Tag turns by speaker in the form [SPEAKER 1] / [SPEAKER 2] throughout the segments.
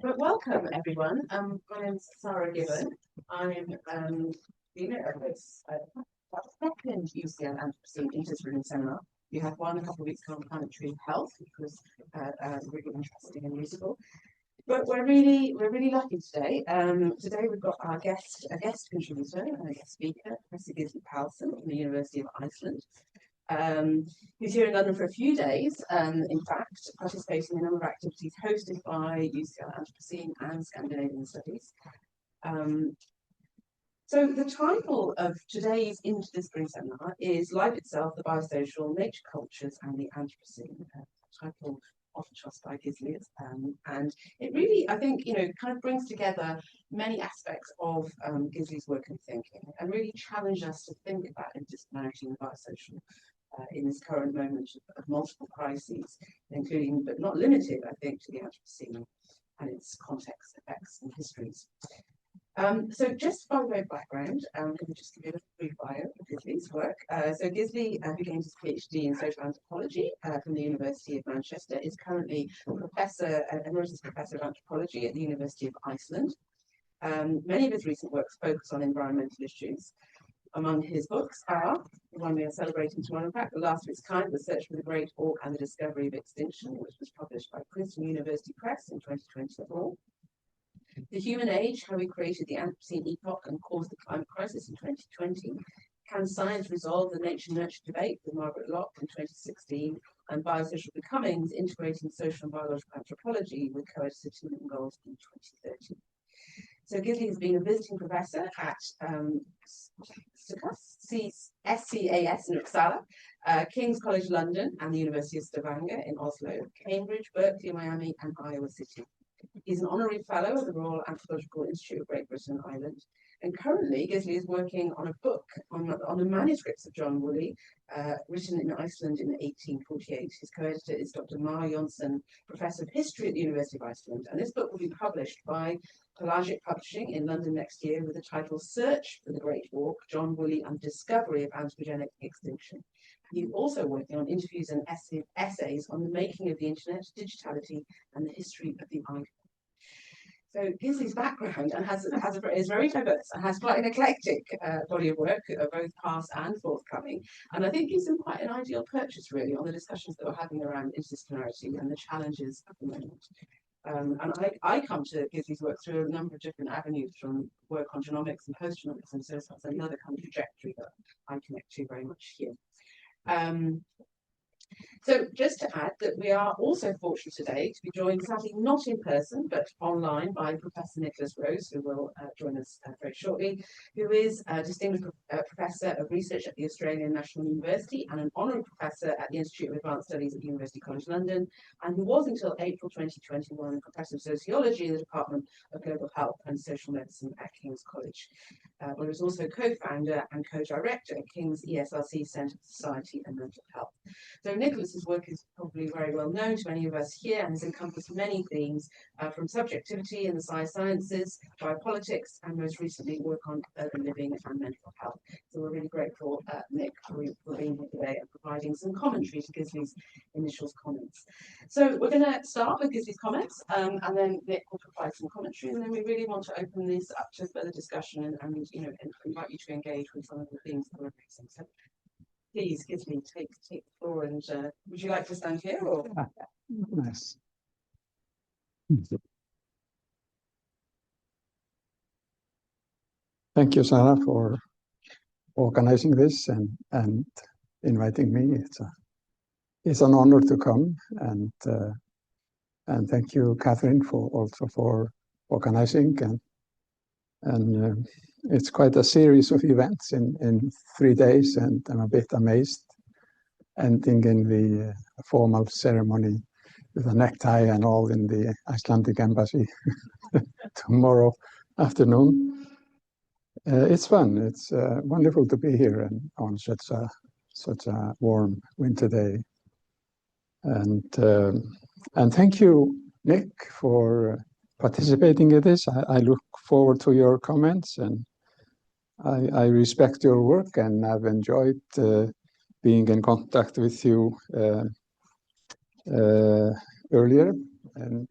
[SPEAKER 1] But welcome, everyone. My name's Sarah Gibbon. I'm of this second UCL Anthropocene interdisciplinary seminar. We had one a couple of weeks ago on planetary health, which was really interesting and useful. But we're really lucky today. Today we've got a guest contributor and a guest speaker, Professor Gísli Pálsson from the University of Iceland. Who's here in London for a few days, in fact, participating in a number of activities hosted by UCL Anthropocene and Scandinavian Studies. So the title of today's interdisciplinary seminar is Life Itself, the Biosocial, Nature Cultures and the Anthropocene, title offered to us by Gísli. And it really, I think, kind of brings together many aspects of Gísli's work and thinking and really challenge us to think about interdisciplinarity and the biosocial in this current moment of multiple crises, including, but not limited, I think, to the Anthropocene and its context, effects and histories. So just by way of background, I'm going to just give you a brief bio of Gísli's work. So Gísli, who gained his PhD in social anthropology from the University of Manchester, is currently emeritus professor of anthropology at the University of Iceland. Many of his recent works focus on environmental issues. Among his books are the one we are celebrating tomorrow, in fact, The Last of Its Kind, The Search for the Great Auk and the Discovery of Extinction, which was published by Princeton University Press in 2024. The Human Age, How We Created the Anthropocene Epoch and Caused the Climate Crisis in 2020. Can Science Resolve the Nature-Nurture Debate with Margaret Locke in 2016. And Biosocial Becomings, Integrating Social and Biological Anthropology with Co-Edited Goals in 2030. So Gísli has been a visiting professor at SCAS in Uppsala, King's College London and the University of Stavanger in Oslo, Cambridge, Berkeley, Miami and Iowa City. He's an honorary fellow of the Royal Anthropological Institute of Great Britain and Ireland. And currently, Gísli is working on a book on the manuscripts of John Woolley, written in Iceland in 1848. His co-editor is Dr. Mar Jonsson, Professor of History at the University of Iceland. And this book will be published by Pelagic Publishing in London next year with the title Search for the Great Auk, John Woolley and Discovery of Anthropogenic Extinction. He's also working on interviews and essays on the making of the internet, digitality, and the history of the iPhone. So Gísli's background and is very diverse and has quite an eclectic body of work, both past and forthcoming. And I think gives him quite an ideal purchase, really, on the discussions that we're having around interdisciplinarity and the challenges at the moment. And I come to Gísli's work through a number of different avenues, from work on genomics and post-genomics and so on, and another kind of trajectory that I connect to very much here. So just to add that we are also fortunate today to be joined, sadly not in person, but online by Professor Nik Rose, who will join us very shortly, who is a distinguished Professor of Research at the Australian National University and an Honorary Professor at the Institute of Advanced Studies at University College London, and who was until April 2021 Professor of Sociology in the Department of Global Health and Social Medicine at King's College. He was also co-founder and co-director at King's ESRC Centre for Society and Mental Health. So Nicholas's work is probably very well known to many of us here and has encompassed many themes from subjectivity in the sciences, biopolitics, and most recently work on urban living and mental health. So we're really grateful, Nik, for being here today and providing some commentary to Gísli's initial comments. So we're going to start with Gísli's comments, and then Nik will provide some commentary, and then we really want to open this up to further discussion and invite you to engage with some of the themes that we're raising. So please, Gísli, take the floor, and would you like to stand here or?
[SPEAKER 2] Nice. Thank you, Sarah, for organizing this and inviting me. It's an honor to come, and thank you, Catherine, for organizing, and it's quite a series of events in 3 days, and I'm a bit amazed, ending in the formal ceremony with a necktie and all in the Icelandic embassy tomorrow afternoon. It's fun. It's wonderful to be here and on such a warm winter day. And thank you, Nik, for participating in this. I look forward to your comments, and I respect your work, and I've enjoyed being in contact with you earlier. And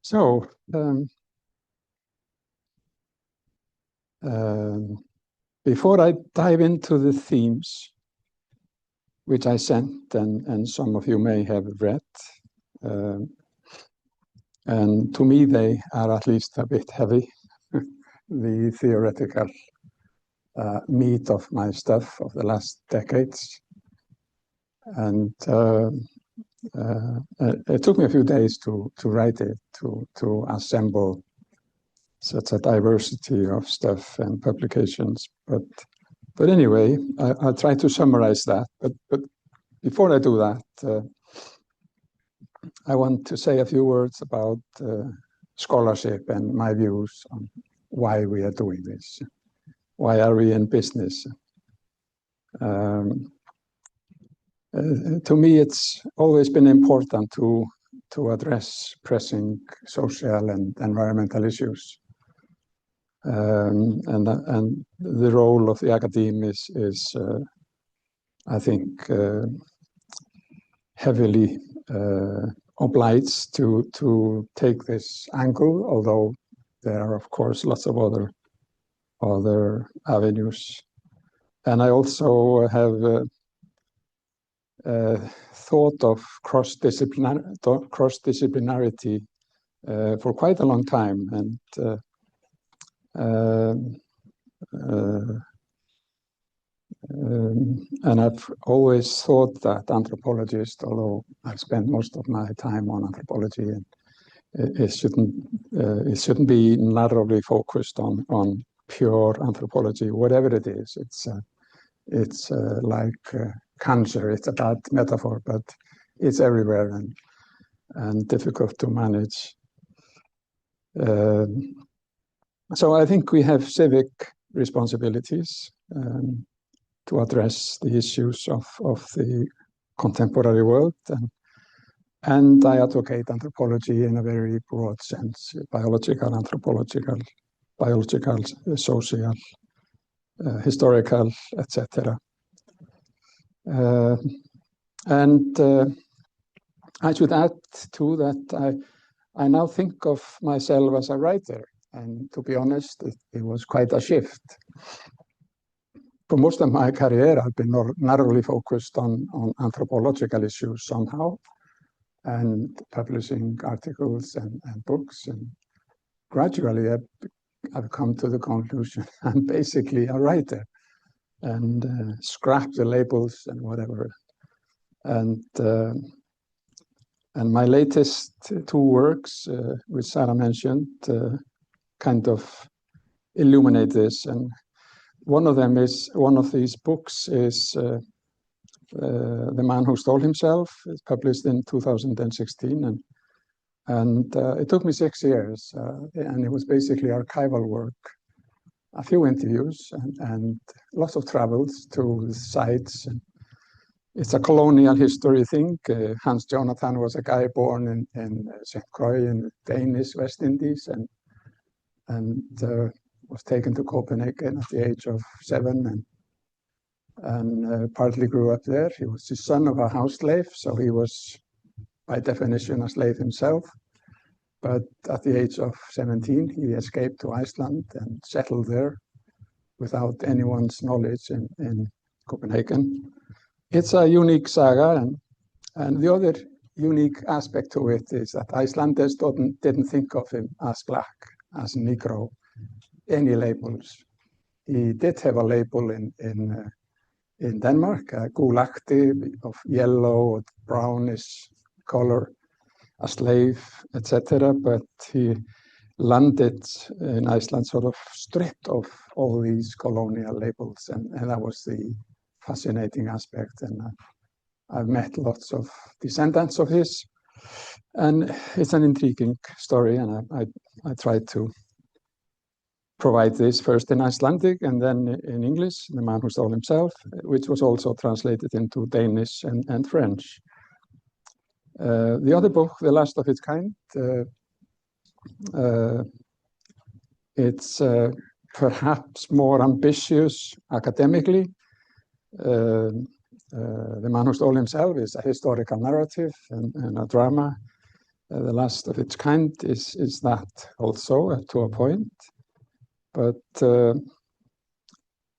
[SPEAKER 2] So, before I dive into the themes, which I sent, and some of you may have read, and to me they are at least a bit heavy, the theoretical meat of my stuff of the last decades. And it took me a few days to write it, to assemble such a diversity of stuff and publications. But anyway, I'll try to summarize that. But before I do that, I want to say a few words about scholarship and my views on why we are doing this. Why are we in business? To me, it's always been important to address pressing social and environmental issues. And the role of the academes is I think, heavily obliged to take this angle, although there are, of course, lots of other avenues. And I also have thought of cross-disciplinarity for quite a long time, and I've always thought that anthropologists, although I've spent most of my time on anthropology, and it shouldn't be narrowly focused on pure anthropology, whatever it is. It's like cancer. It's a bad metaphor, but it's everywhere and difficult to manage. So I think we have civic responsibilities to address the issues of the contemporary world, and I advocate anthropology in a very broad sense: biological, anthropological, social, historical, etc. And I should add too that I now think of myself as a writer, and to be honest, it was quite a shift. For most of my career, I've been narrowly focused on anthropological issues somehow, and publishing articles and books. And gradually, I've come to the conclusion I'm basically a writer, and scrap the labels and whatever. And my latest two works, which Sarah mentioned, kind of illuminate this. And one of these books is The Man Who Stole Himself. It's published in 2016, and it took me 6 years, and it was basically archival work, a few interviews, and lots of travels to sites. And it's a colonial history thing. Hans Jonathan was a guy born in St. Croix in Danish West Indies, and was taken to Copenhagen at the age of 7, and partly grew up there. He was the son of a house slave, so he was, by definition, a slave himself. But at the age of 17, he escaped to Iceland and settled there without anyone's knowledge in Copenhagen. It's a unique saga, and the other unique aspect to it is that Icelanders didn't think of him as black, as Negro, any labels. He did have a label in Denmark, a gulakti of yellow or brownish color, a slave, etc. But he landed in Iceland sort of stripped of all these colonial labels, and that was the fascinating aspect. And I've met lots of descendants of his, and it's an intriguing story, and I tried to provide this first in Icelandic and then in English, The Man Who Stole Himself, which was also translated into Danish and French. The other book, The Last of Its Kind, it's perhaps more ambitious academically. The Man Who Stole Himself is a historical narrative and a drama. the last of its kind is that also to a point, but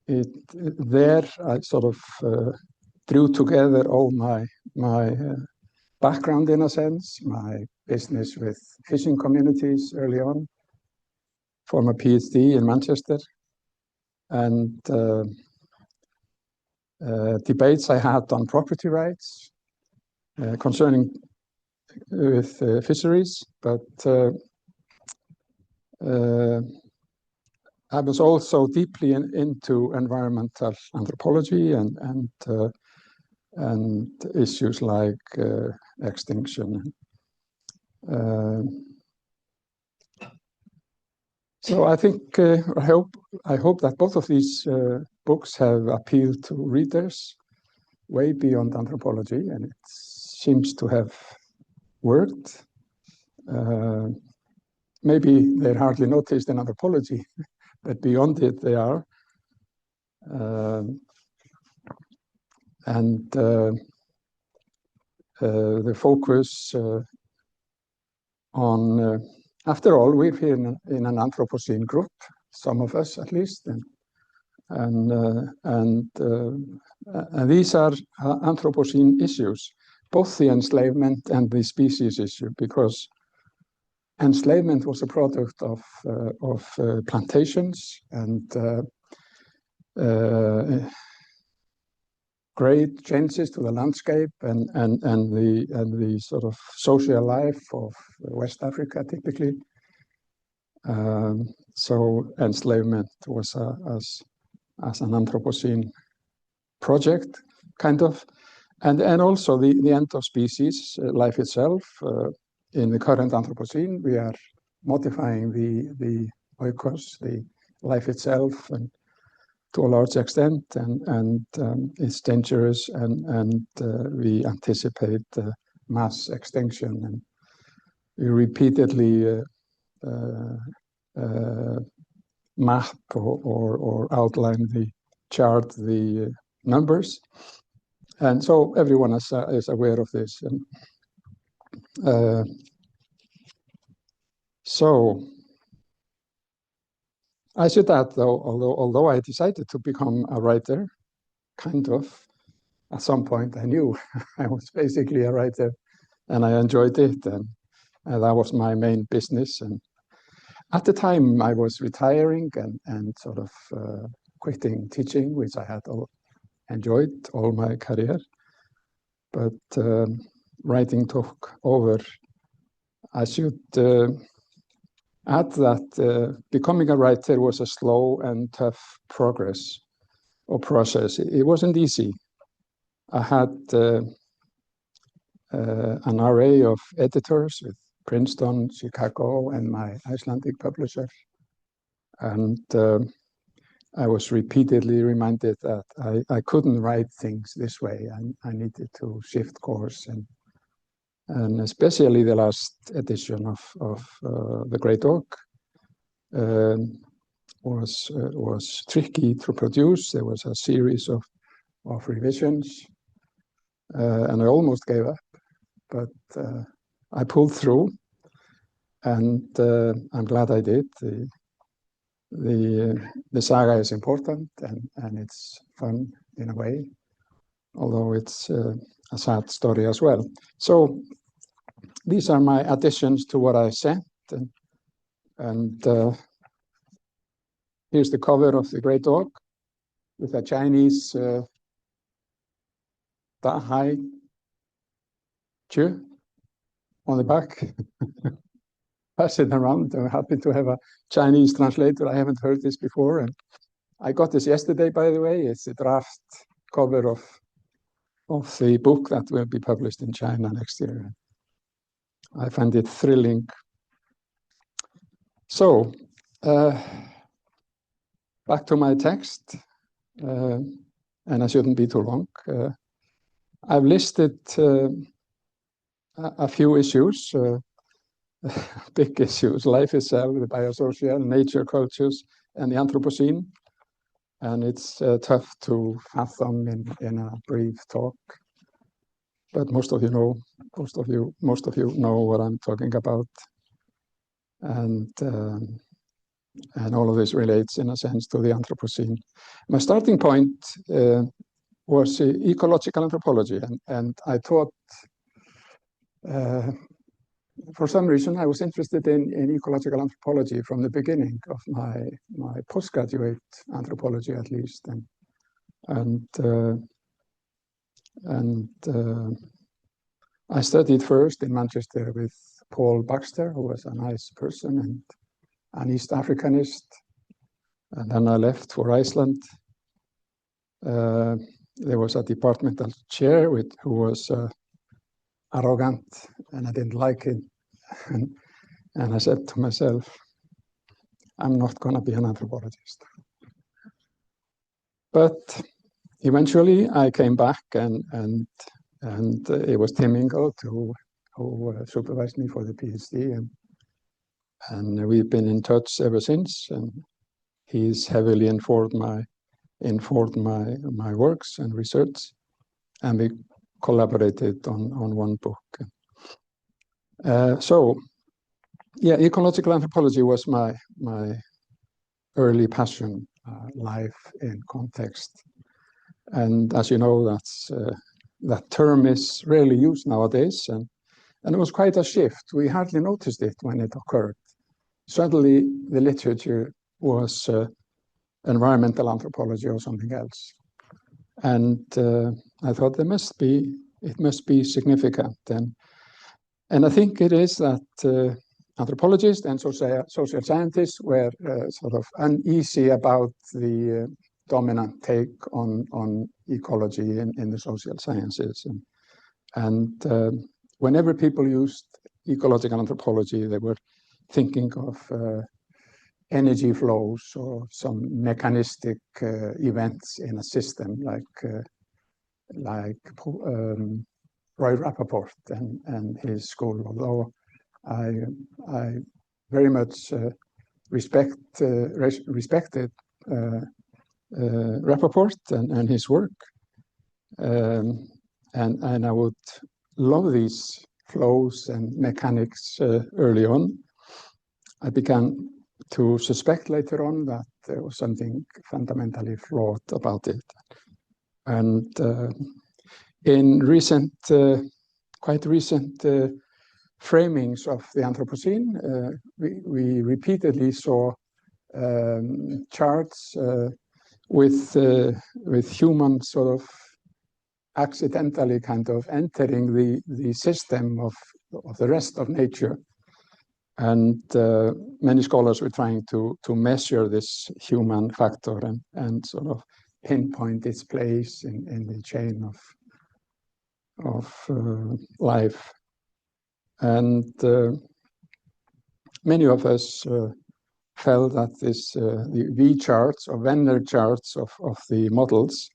[SPEAKER 2] there I sort of drew together all my background, in a sense, my business with fishing communities early on, for my PhD in Manchester, and debates I had on property rights concerning with fisheries, but I was also deeply into environmental anthropology and issues like extinction. So I think I hope that both of these books have appealed to readers way beyond anthropology, and it seems to have worked. Maybe they're hardly noticed in anthropology, but beyond it they are. And the focus on, after all, we're here in an Anthropocene group, some of us at least, and these are Anthropocene issues, both the enslavement and the species issue, because enslavement was a product of plantations and great changes to the landscape and the sort of social life of West Africa, typically. So enslavement was as an Anthropocene project, kind of, and also the end of species, life itself. In the current Anthropocene, we are modifying the oikos, the life itself, and to a large extent, and it's dangerous, and we anticipate mass extinction, and we repeatedly map or outline the chart the numbers, and so everyone is aware of this. And so I should add, though, although I decided to become a writer, kind of, at some point I knew I was basically a writer, and I enjoyed it, and that was my main business. And at the time, I was retiring and sort of quitting teaching, which I had enjoyed all my career, but writing took over. I should add that becoming a writer was a slow and tough progress or process. It wasn't easy. I had an array of editors with Princeton, Chicago, and my Icelandic publisher. And I was repeatedly reminded that I couldn't write things this way. I needed to shift course. And especially the last edition of The Great Oak was tricky to produce. There was a series of revisions, and I almost gave up, but I pulled through, and I'm glad I did. The saga is important, and it's fun in a way, although it's a sad story as well. So these are my additions to what I sent, and here's the cover of The Great Oak with a Chinese Da Hai Chu on the back. Pass it around. I'm happy to have a Chinese translator. I haven't heard this before, and I got this yesterday, by the way. It's a draft cover of the book that will be published in China next year. I find it thrilling. So, back to my text, and I shouldn't be too long. I've listed a few issues, big issues: life itself, the biosocial, nature, cultures, and the Anthropocene. And it's tough to fathom in a brief talk. but most of you know what I'm talking about, and all of this relates in a sense to the Anthropocene. My starting point was ecological anthropology, and I thought, for some reason, I was interested in ecological anthropology from the beginning of my postgraduate anthropology, at least, and I studied first in Manchester with Paul Baxter, who was a nice person and an East Africanist, and then I left for Iceland. There was a departmental chair who was arrogant, and I didn't like him. And I said to myself, I'm not going to be an anthropologist. But eventually I came back, and it was Tim Ingold who supervised me for the PhD, and we've been in touch ever since. And he's heavily informed my works and research, and we collaborated on one book. So, yeah, ecological anthropology was my early passion, life in context. And as you know, that term is rarely used nowadays, and it was quite a shift. We hardly noticed it when it occurred. Suddenly, the literature was environmental anthropology or something else, and I thought it must be significant, and I think it is that anthropologists and social scientists were sort of uneasy about the dominant take on ecology in the social sciences, and whenever people used ecological anthropology, they were thinking of energy flows or some mechanistic events in a system, like Roy Rappaport and his school. Although I very much respected Rappaport and his work, and I would love these flows and mechanics early on. I began to suspect later on that there was something fundamentally flawed about it. And in quite recent framings of the Anthropocene, we repeatedly saw charts with humans sort of accidentally kind of entering the system of the rest of nature. And many scholars were trying to measure this human factor and sort of pinpoint its place in the chain of life. And many of us felt that the V charts or Venner charts of the models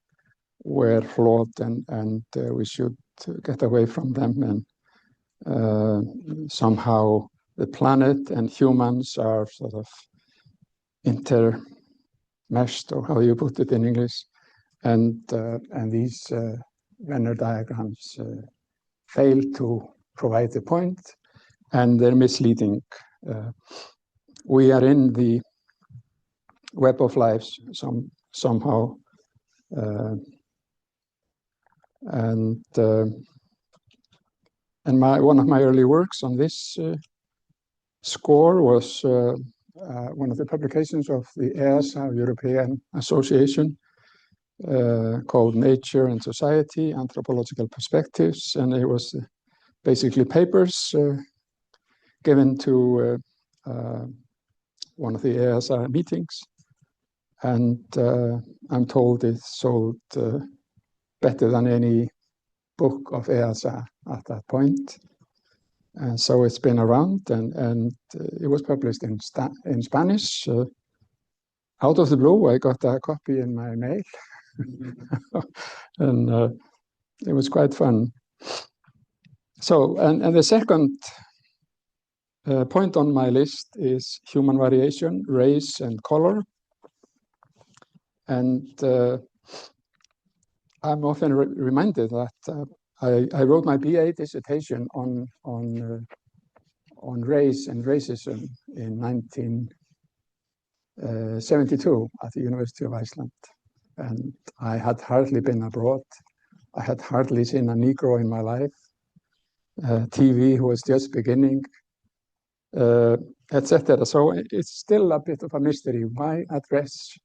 [SPEAKER 2] were flawed, and we should get away from them, and somehow the planet and humans are sort of intermeshed, or how you put it in English, and these Venner diagrams fail to provide the point, and they're misleading. We are in the web of lives somehow, and one of my early works on this score was one of the publications of the EASA, European Association, called Nature and Society, Anthropological Perspectives, and it was basically papers given to one of the EASA meetings, and I'm told it sold better than any book of EASA at that point. And so it's been around, and it was published in Spanish. Out of the blue, I got a copy in my mail, and it was quite fun. So, and the second point on my list is human variation, race, and color. And I'm often reminded that I wrote my BA dissertation on race and racism in 1972 at the University of Iceland. And I had hardly been abroad. I had hardly seen a Negro in my life. TV was just beginning, etc. So it's still a bit of a mystery. Why address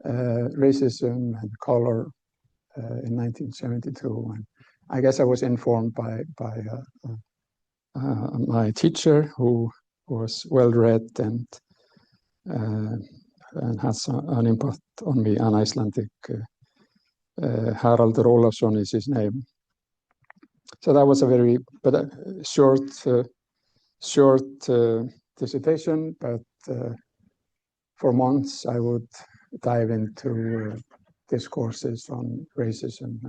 [SPEAKER 2] racism and color in 1972? And I guess I was informed by my teacher, who was well-read and has an impact on me, an Icelandic. Haraldur Ólafsson is his name. So that was a very short dissertation, but for months I would dive into discourses on racism.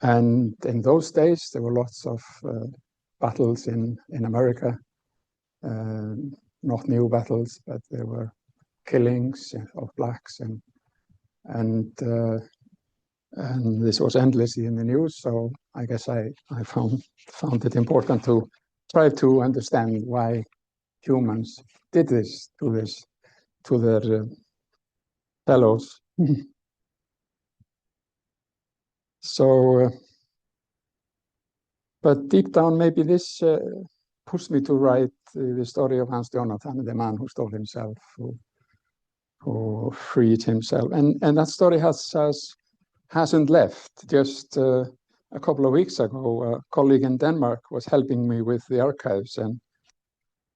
[SPEAKER 2] And in those days, there were lots of battles in America, not new battles, but there were killings of blacks, and this was endlessly in the news. So I guess I found it important to try to understand why humans did this to their fellows. So, but deep down, maybe this pushed me to write the story of Hans Jonathan, the man who stole himself, who freed himself, and that story hasn't left. Just a couple of weeks ago, a colleague in Denmark was helping me with the archives, and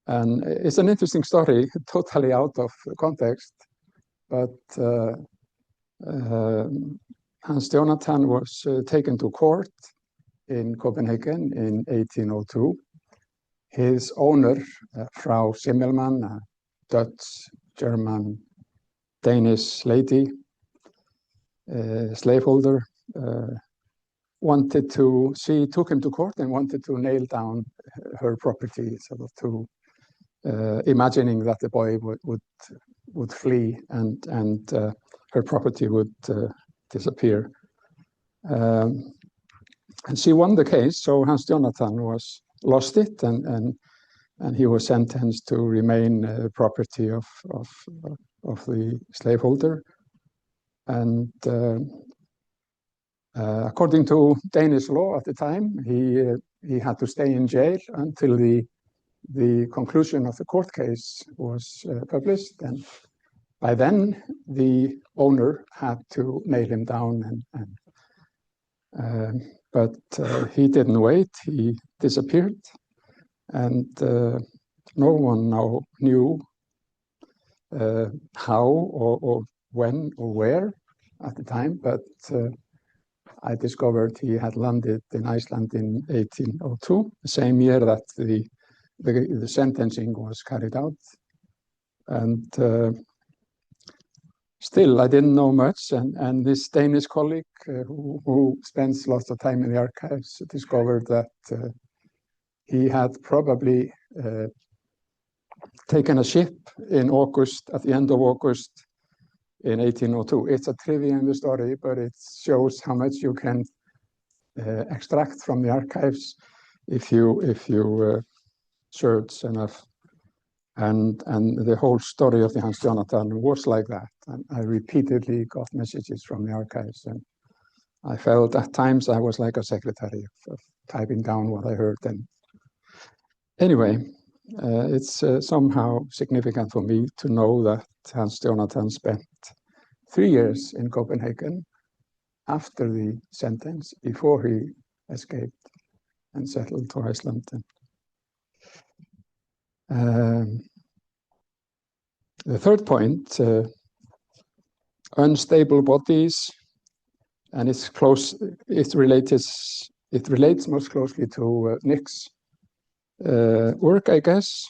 [SPEAKER 2] it's an interesting story, totally out of context, but Hans Jonathan was taken to court in Copenhagen in 1802. His owner, Frau Simmelmann, a Dutch, German, Danish lady, slaveholder, she took him to court and wanted to nail down her property, sort of to imagining that the boy would flee and her property would disappear. And she won the case, so Hans Jonathan lost it, and he was sentenced to remain property of the slaveholder. And according to Danish law at the time, he had to stay in jail until the conclusion of the court case was published. And by then, the owner had to nail him down, but he didn't wait. He disappeared, and no one now knew how or when or where at the time. But I discovered he had landed in Iceland in 1802, the same year that the sentencing was carried out. And still, I didn't know much, and this Danish colleague who spends lots of time in the archives discovered that he had probably taken a ship in August, at the end of August in 1802. It's a trivia in the story, but it shows how much you can extract from the archives if you search enough. And the whole story of the Hans Jonathan was like that. And I repeatedly got messages from the archives, and I felt at times I was like a secretary of typing down what I heard. And anyway, it's somehow significant for me to know that Hans Jonathan spent 3 years in Copenhagen after the sentence, before he escaped and settled to Iceland. The third point, unstable bodies, and it relates most closely to Nik's work, I guess.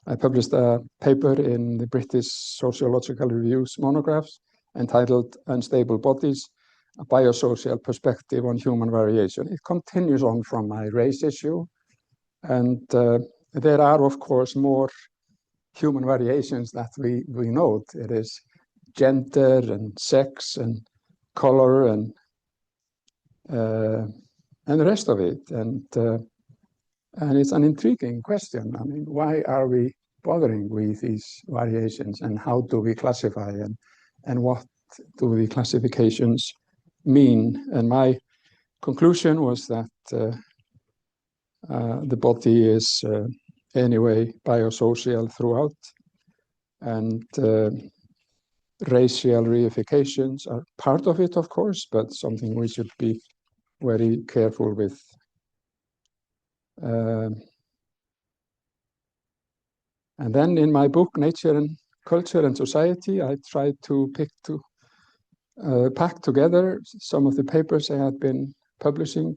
[SPEAKER 2] I published a paper in the British Sociological Review's monographs entitled Unstable Bodies, a Biosocial Perspective on Human Variation. It continues on from my race issue, and there are, of course, more human variations that we note. It is gender and sex and color and and the rest of it. And it's an intriguing question. I mean, why are we bothering with these variations, and how do we classify, and what do the classifications mean? And my conclusion was that the body is anyway biosocial throughout, and racial reifications are part of it, of course, but something we should be very careful with. And then in my book, Nature and Culture and Society, I tried to pack together some of the papers I had been publishing.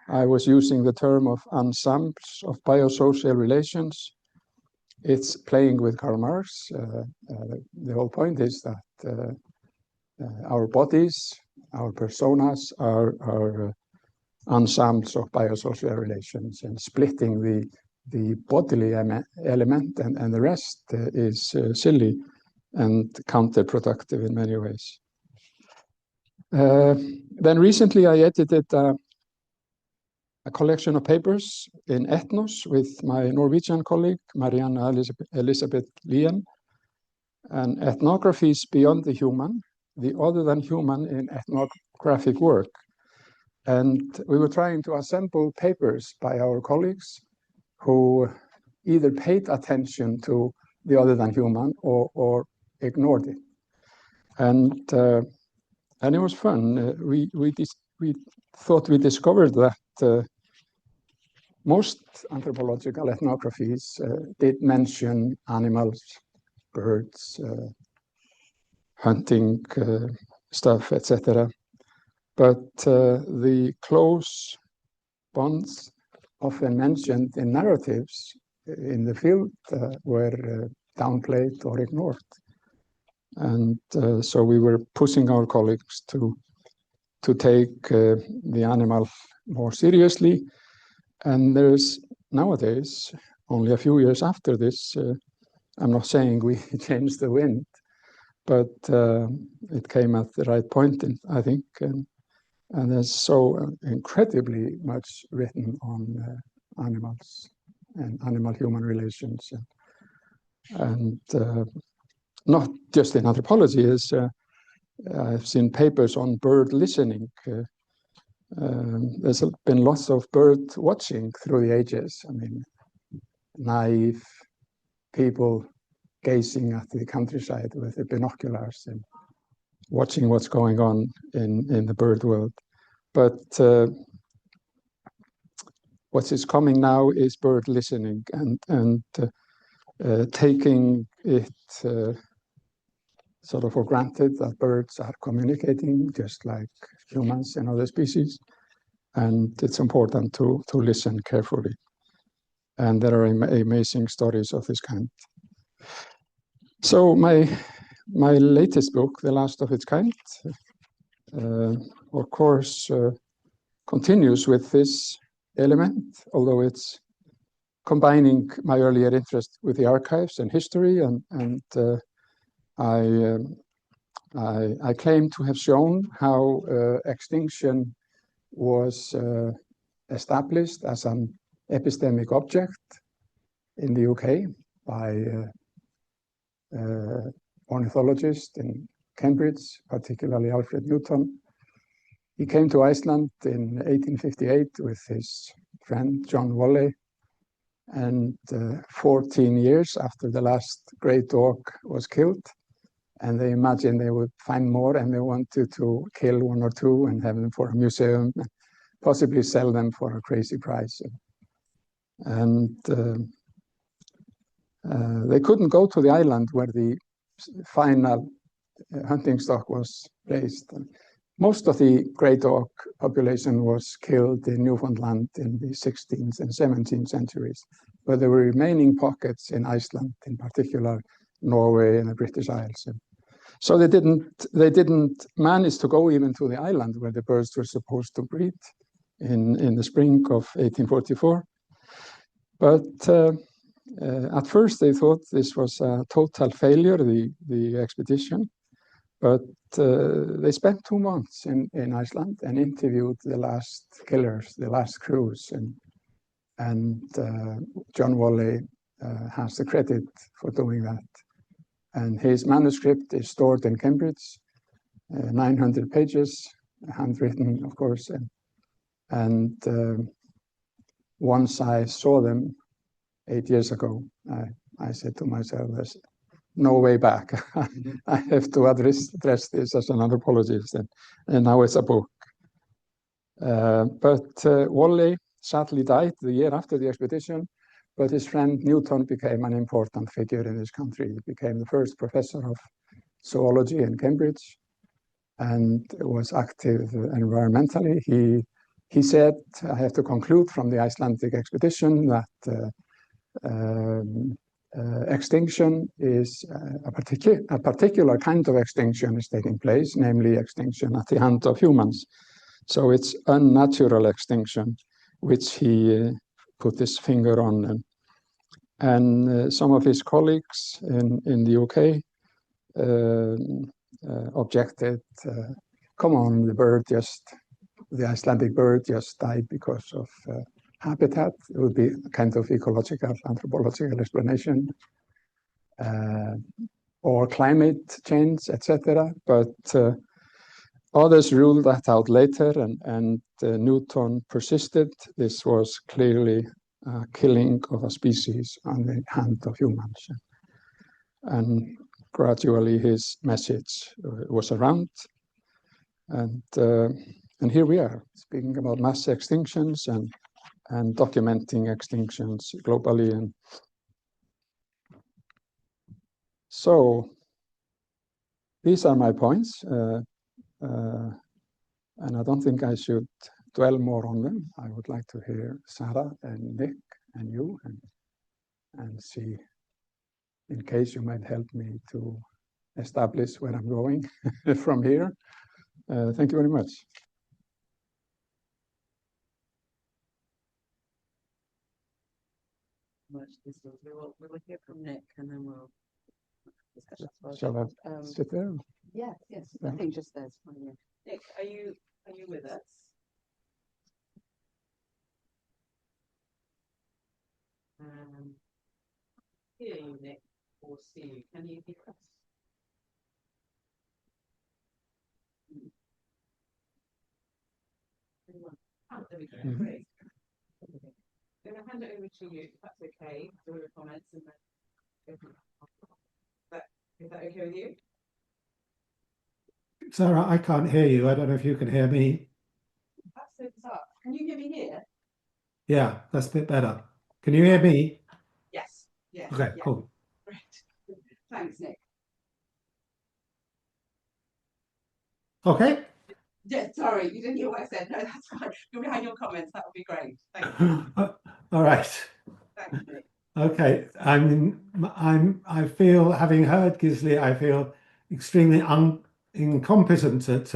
[SPEAKER 2] I was using the term of ensembles of biosocial relations. It's playing with Karl Marx. The whole point is that our bodies, our personas are ensembles of biosocial relations, and splitting the bodily element and the rest is silly and counterproductive in many ways. Then recently I edited a collection of papers in Ethnos with my Norwegian colleague, Marianne Elisabeth Lien, and ethnographies beyond the human, the other than human in ethnographic work. And we were trying to assemble papers by our colleagues who either paid attention to the other than human or ignored it. And it was fun. We thought we discovered that most anthropological ethnographies did mention animals, birds, hunting stuff, etc. But the close bonds often mentioned in narratives in the field were downplayed or ignored. And so we were pushing our colleagues to take the animal more seriously. And there's nowadays, only a few years after this, I'm not saying we changed the wind, but it came at the right point, I think. And there's so incredibly much written on animals and animal-human relations. And not just in anthropology, I've seen papers on bird listening. There's been lots of bird watching through the ages. I mean, naive people gazing at the countryside with the binoculars and watching what's going on in the bird world. But what is coming now is bird listening and taking it sort of for granted that birds are communicating just like humans and other species. And it's important to listen carefully. And there are amazing stories of this kind. So my latest book, The Last of Its Kind, of course, continues with this element, although it's combining my earlier interest with the archives and history, and I claim to have shown how extinction was established as an epistemic object in the UK by ornithologist in Cambridge, particularly Alfred Newton. He came to Iceland in 1858 with his friend John Whalley, and 14 years after the last great dog was killed, and they imagined they would find more, and they wanted to kill one or two and have them for a museum, and possibly sell them for a crazy price. And they couldn't go to the island where the final hunting stock was raised. Most of the grey dog population was killed in Newfoundland in the 16th and 17th centuries, but there were remaining pockets in Iceland, in particular Norway and the British Isles. So they didn't manage to go even to the island where the birds were supposed to breed in the spring of 1844. But at first they thought this was a total failure, the expedition. But they spent 2 months in Iceland and interviewed the last killers, the last crews, and John Woolley has the credit for doing that. And his manuscript is stored in Cambridge, 900 pages, handwritten, of course. And once I saw them 8 years ago, I said to myself, there's no way back. I have to address this as an anthropologist, and now it's a book. But Woolley sadly died the year after the expedition, but his friend Newton became an important figure in this country. He became the first professor of zoology in Cambridge and was active environmentally. He said, I have to conclude from the Icelandic expedition that extinction is a particular kind of extinction is taking place, namely extinction at the hand of humans. So it's unnatural extinction, which he put his finger on. And some of his colleagues in the UK objected, come on, the Icelandic bird just died because of habitat. It would be a kind of ecological, anthropological explanation, or climate change, etc. But others ruled that out later, and Newton persisted. This was clearly a killing of a species on the hand of humans. And gradually his message was around. And here we are, speaking about mass extinctions and documenting extinctions globally. And so these are my points. And I don't think I should dwell more on them. I would like to hear Sarah and Nik and you and see, in case you might help me to establish where I'm going from here. Thank you very much.
[SPEAKER 1] We'll hear from Nik and then we'll discuss as well.
[SPEAKER 2] Shall I sit there?
[SPEAKER 1] Yes. I think just there's fine. Yeah. Nik, are you with us? Hear you, Nik, or see you. Can you hear us? Oh, there we go. Great. I'm going to hand it over to you, if that's okay, do your comments and then is that okay with you?
[SPEAKER 3] Sarah, I can't hear you. I don't know if you can hear me.
[SPEAKER 1] That's so bizarre. Can you hear me here?
[SPEAKER 3] Yeah, that's a bit better. Can you hear me?
[SPEAKER 1] Yes.
[SPEAKER 3] Okay,
[SPEAKER 1] yeah.
[SPEAKER 3] cool.
[SPEAKER 1] Great. Thanks, Nik.
[SPEAKER 3] Okay.
[SPEAKER 1] Yeah, sorry, you didn't hear what I said. No, that's fine. You'll behind your comments. That would be great. Thank you.
[SPEAKER 3] All right.
[SPEAKER 1] Thanks, Nik.
[SPEAKER 3] Okay. I feel, having heard Gísli, I feel extremely incompetent at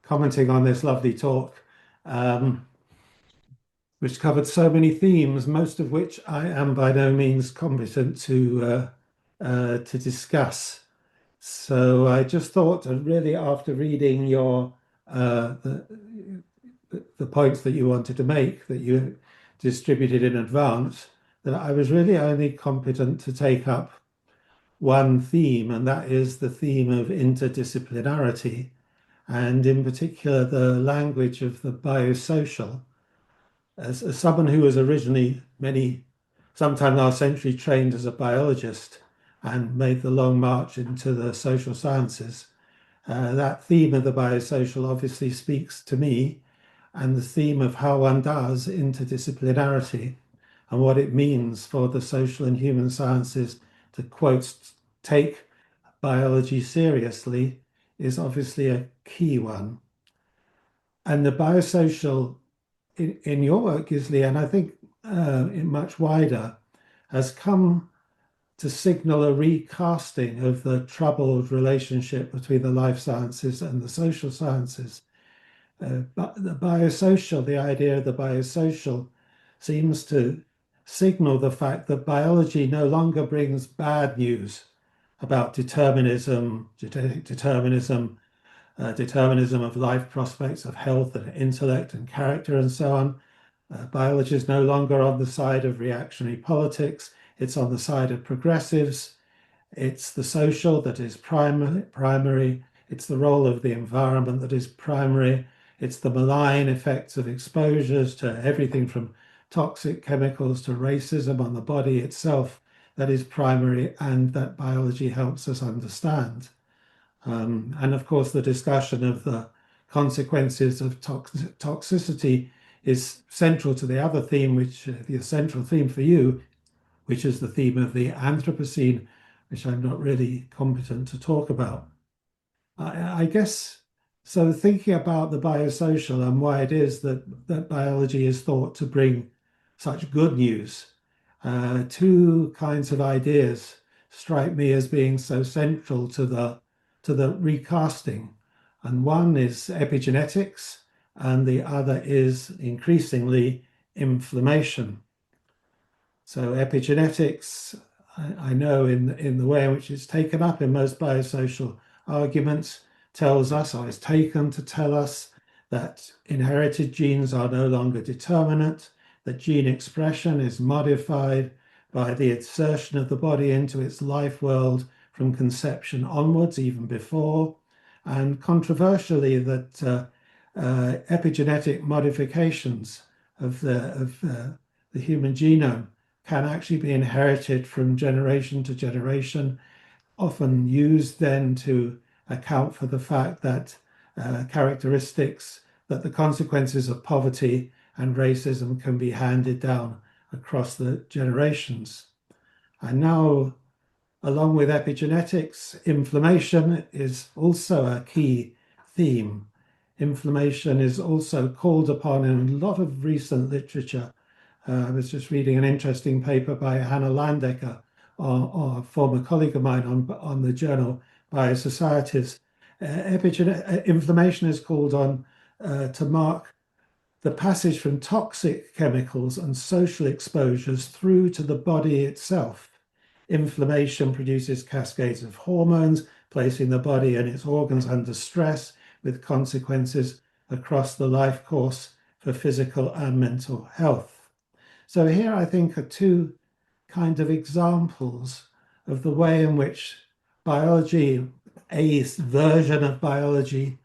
[SPEAKER 3] commenting on this lovely talk, which covered so many themes, most of which I am by no means competent to discuss. So I just thought, really, after reading your the points that you wanted to make, that you distributed in advance, that I was really only competent to take up one theme, and that is the theme of interdisciplinarity, and in particular the language of the biosocial. As someone who was originally sometime last century trained as a biologist and made the long march into the social sciences, that theme of the biosocial obviously speaks to me, and the theme of how one does interdisciplinarity and what it means for the social and human sciences to, quote, take biology seriously is obviously a key one. And the biosocial in your work, Gísli, and I think much wider, has come to signal a recasting of the troubled relationship between the life sciences and the social sciences. But the biosocial, the idea of the biosocial, seems to signal the fact that biology no longer brings bad news about determinism, determinism of life prospects, of health and intellect and character and so on. Biology is no longer on the side of reactionary politics. It's on the side of progressives. It's the social that is primary. It's the role of the environment that is primary. It's the malign effects of exposures to everything from toxic chemicals to racism on the body itself that is primary, and that biology helps us understand. And of course, the discussion of the consequences of toxicity is central to the other theme, which the central theme for you, which is the theme of the Anthropocene, which I'm not really competent to talk about. I guess, so thinking about the biosocial and why it is that biology is thought to bring such good news, two kinds of ideas strike me as being so central to the recasting. And one is epigenetics, and the other is increasingly inflammation. So epigenetics, I know in the way in which it's taken up in most biosocial arguments, tells us, or is taken to tell us, that inherited genes are no longer determinate, that gene expression is modified by the insertion of the body into its life world from conception onwards, even before, and controversially that epigenetic modifications of the human genome can actually be inherited from generation to generation, often used then to account for the fact that characteristics, that the consequences of poverty and racism can be handed down across the generations. And now, along with epigenetics, inflammation is also a key theme. Inflammation is also called upon in a lot of recent literature. I was just reading an interesting paper by Hannah Landecker, a former colleague of mine, on the journal Biosocieties. Inflammation is called on to mark the passage from toxic chemicals and social exposures through to the body itself. Inflammation produces cascades of hormones, placing the body and its organs under stress, with consequences across the life course for physical and mental health. So here I think are two kind of examples of the way in which biology, a version of biology,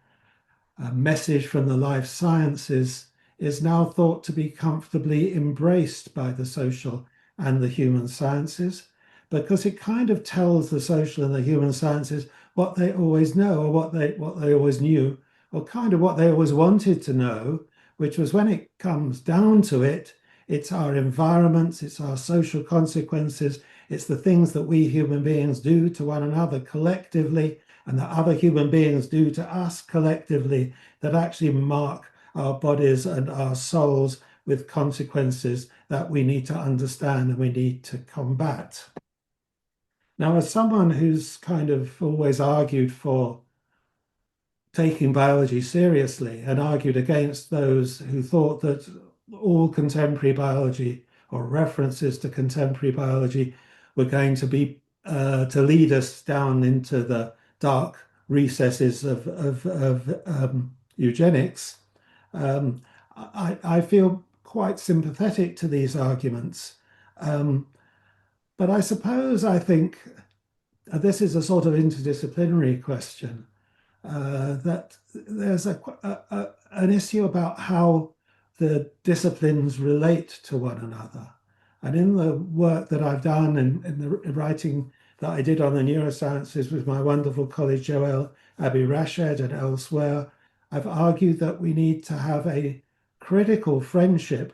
[SPEAKER 3] a message from the life sciences, is now thought to be comfortably embraced by the social and the human sciences, because it kind of tells the social and the human sciences what they always know, or what they always knew, or kind of what they always wanted to know, which was, when it comes down to it, it's our environments, it's our social consequences, it's the things that we human beings do to one another collectively, and that other human beings do to us collectively, that actually mark our bodies and our souls with consequences that we need to understand and we need to combat. Now, as someone who's kind of always argued for taking biology seriously and argued against those who thought that all contemporary biology, or references to contemporary biology, were going to be to lead us down into the dark recesses of eugenics, I feel quite sympathetic to these arguments. But I suppose I think this is a sort of interdisciplinary question, that there's an issue about how the disciplines relate to one another. And in the work that I've done, and in the writing that I did on the neurosciences with my wonderful colleague Joel Abi-Rashed and elsewhere, I've argued that we need to have a critical friendship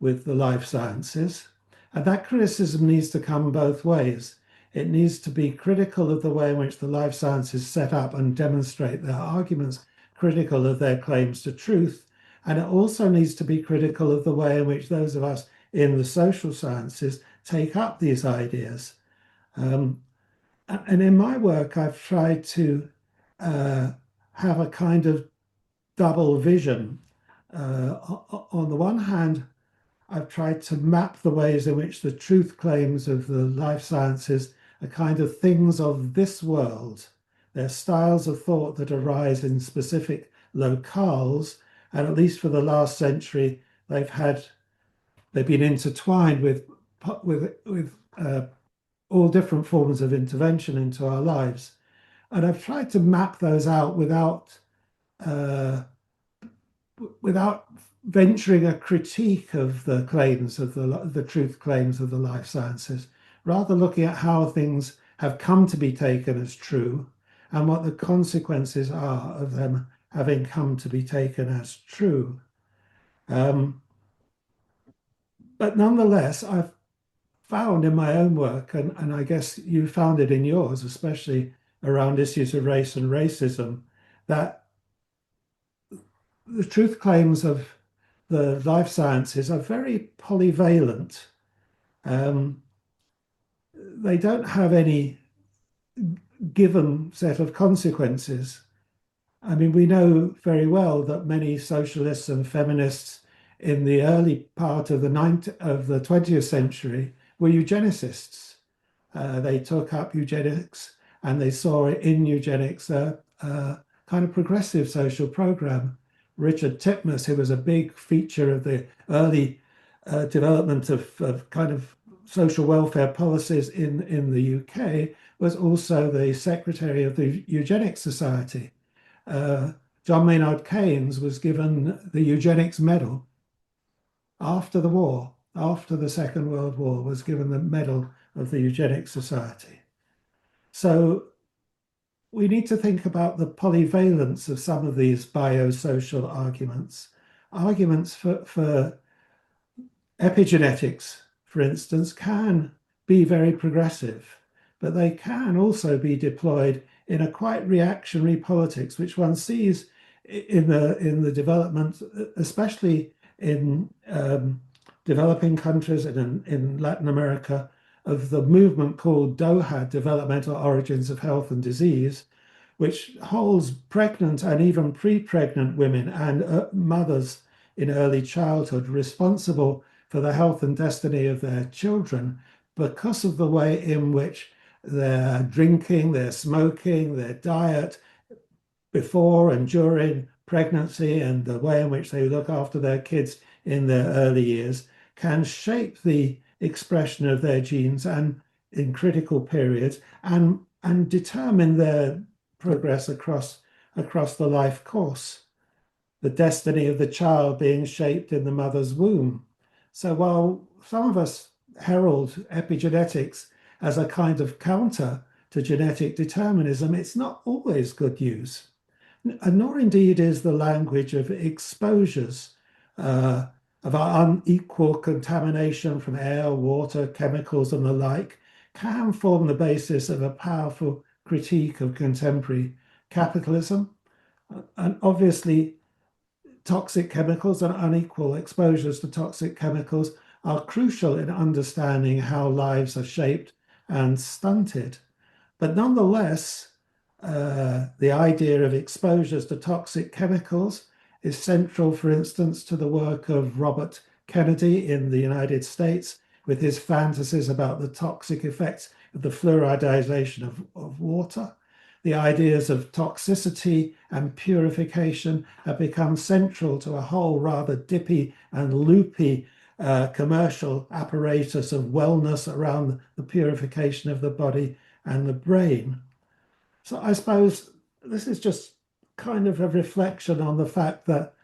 [SPEAKER 3] with the life sciences. And that criticism needs to come both ways. It needs to be critical of the way in which the life sciences set up and demonstrate their arguments, critical of their claims to truth. And it also needs to be critical of the way in which those of us in the social sciences take up these ideas. And in my work, I've tried to have a kind of double vision. On the one hand, I've tried to map the ways in which the truth claims of the life sciences are kind of things of this world. They're styles of thought that arise in specific locales, and at least for the last century, they've been intertwined with all different forms of intervention into our lives. And I've tried to map those out without venturing a critique of the claims of the truth claims of the life sciences, rather looking at how things have come to be taken as true and what the consequences are of them having come to be taken as true. But nonetheless, I've found in my own work, and I guess you found it in yours, especially around issues of race and racism, that the truth claims of the life sciences are very polyvalent. They don't have any given set of consequences. I mean, we know very well that many socialists and feminists in the early part of the 20th century were eugenicists. They took up eugenics and they saw in eugenics a kind of progressive social program. Richard Titmuss, who was a big feature of the early development of kind of social welfare policies in the UK, was also the secretary of the Eugenics Society. John Maynard Keynes was given the Eugenics Medal after the war, after the Second World War, was given the Medal of the Eugenics Society. So we need to think about the polyvalence of some of these biosocial arguments. Arguments for epigenetics, for instance, can be very progressive, but they can also be deployed in a quite reactionary politics, which one sees in the development, especially in developing countries and in Latin America, of the movement called DOHA, Developmental Origins of Health and Disease, which holds pregnant and even pre-pregnant women and mothers in early childhood responsible for the health and destiny of their children because of the way in which their drinking, their smoking, their diet before and during pregnancy, and the way in which they look after their kids in their early years can shape the expression of their genes and in critical periods and determine their progress across the life course, the destiny of the child being shaped in the mother's womb. So while some of us herald epigenetics as a kind of counter to genetic determinism, it's not always good news. And nor indeed is the language of exposures, of our unequal contamination from air, water, chemicals, and the like, can form the basis of a powerful critique of contemporary capitalism. And obviously, toxic chemicals and unequal exposures to toxic chemicals are crucial in understanding how lives are shaped and stunted. But nonetheless, the idea of exposures to toxic chemicals is central, for instance, to the work of Robert Kennedy in the United States, with his fantasies about the toxic effects of the fluoridization of water. The ideas of toxicity and purification have become central to a whole rather dippy and loopy commercial apparatus of wellness around the purification of the body and the brain. So I suppose this is just kind of a reflection on the fact that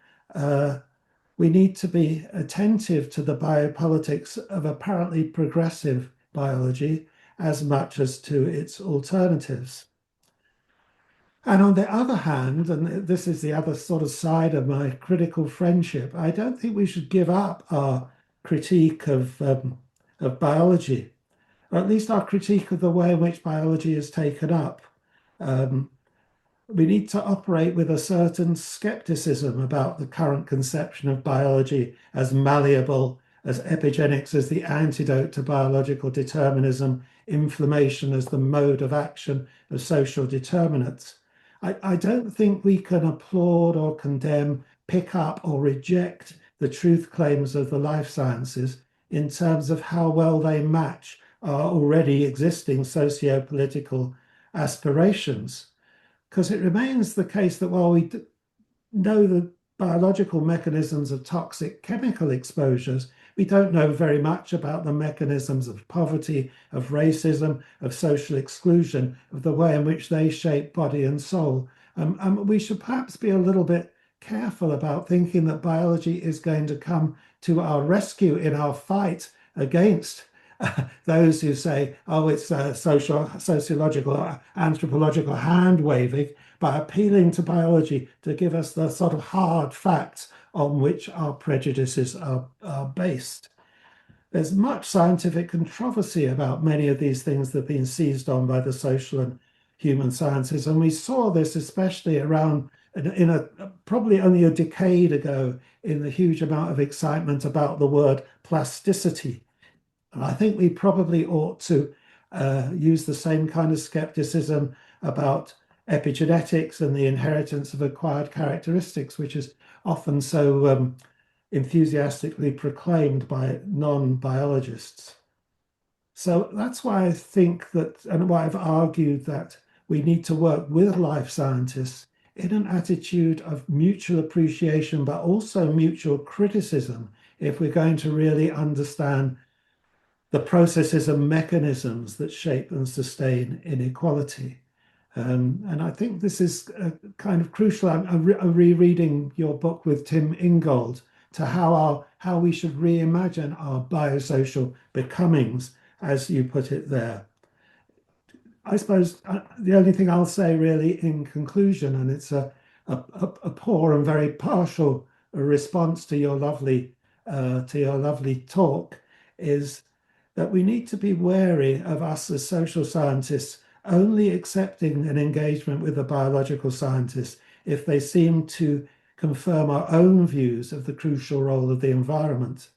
[SPEAKER 3] we need to be attentive to the biopolitics of apparently progressive biology as much as to its alternatives. And on the other hand, and this is the other sort of side of my critical friendship, I don't think we should give up our critique of biology, or at least our critique of the way in which biology is taken up. We need to operate with a certain skepticism about the current conception of biology as malleable, as epigenetics as the antidote to biological determinism, inflammation as the mode of action of social determinants. I don't think we can applaud or condemn, pick up or reject the truth claims of the life sciences in terms of how well they match our already existing socio-political aspirations. Because it remains the case that while we know the biological mechanisms of toxic chemical exposures, we don't know very much about the mechanisms of poverty, of racism, of social exclusion, of the way in which they shape body and soul. We should perhaps be a little bit careful about thinking that biology is going to come to our rescue in our fight against those who say, oh, it's sociological or anthropological hand waving, by appealing to biology to give us the sort of hard facts on which our prejudices are based. There's much scientific controversy about many of these things that have been seized on by the social and human sciences, and we saw this especially around probably only a decade ago in the huge amount of excitement about the word plasticity. And I think we probably ought to use the same kind of skepticism about epigenetics and the inheritance of acquired characteristics, which is often so enthusiastically proclaimed by non-biologists. So that's why I think that, and why I've argued that we need to work with life scientists in an attitude of mutual appreciation, but also mutual criticism, if we're going to really understand the processes and mechanisms that shape and sustain inequality. And I think this is kind of crucial. I'm rereading your book with Tim Ingold to how we should reimagine our biosocial becomings, as you put it there. I suppose the only thing I'll say really in conclusion, and it's a poor and very partial response to your lovely talk, is that we need to be wary of us as social scientists only accepting an engagement with the biological scientists if they seem to confirm our own views of the crucial role of the environment.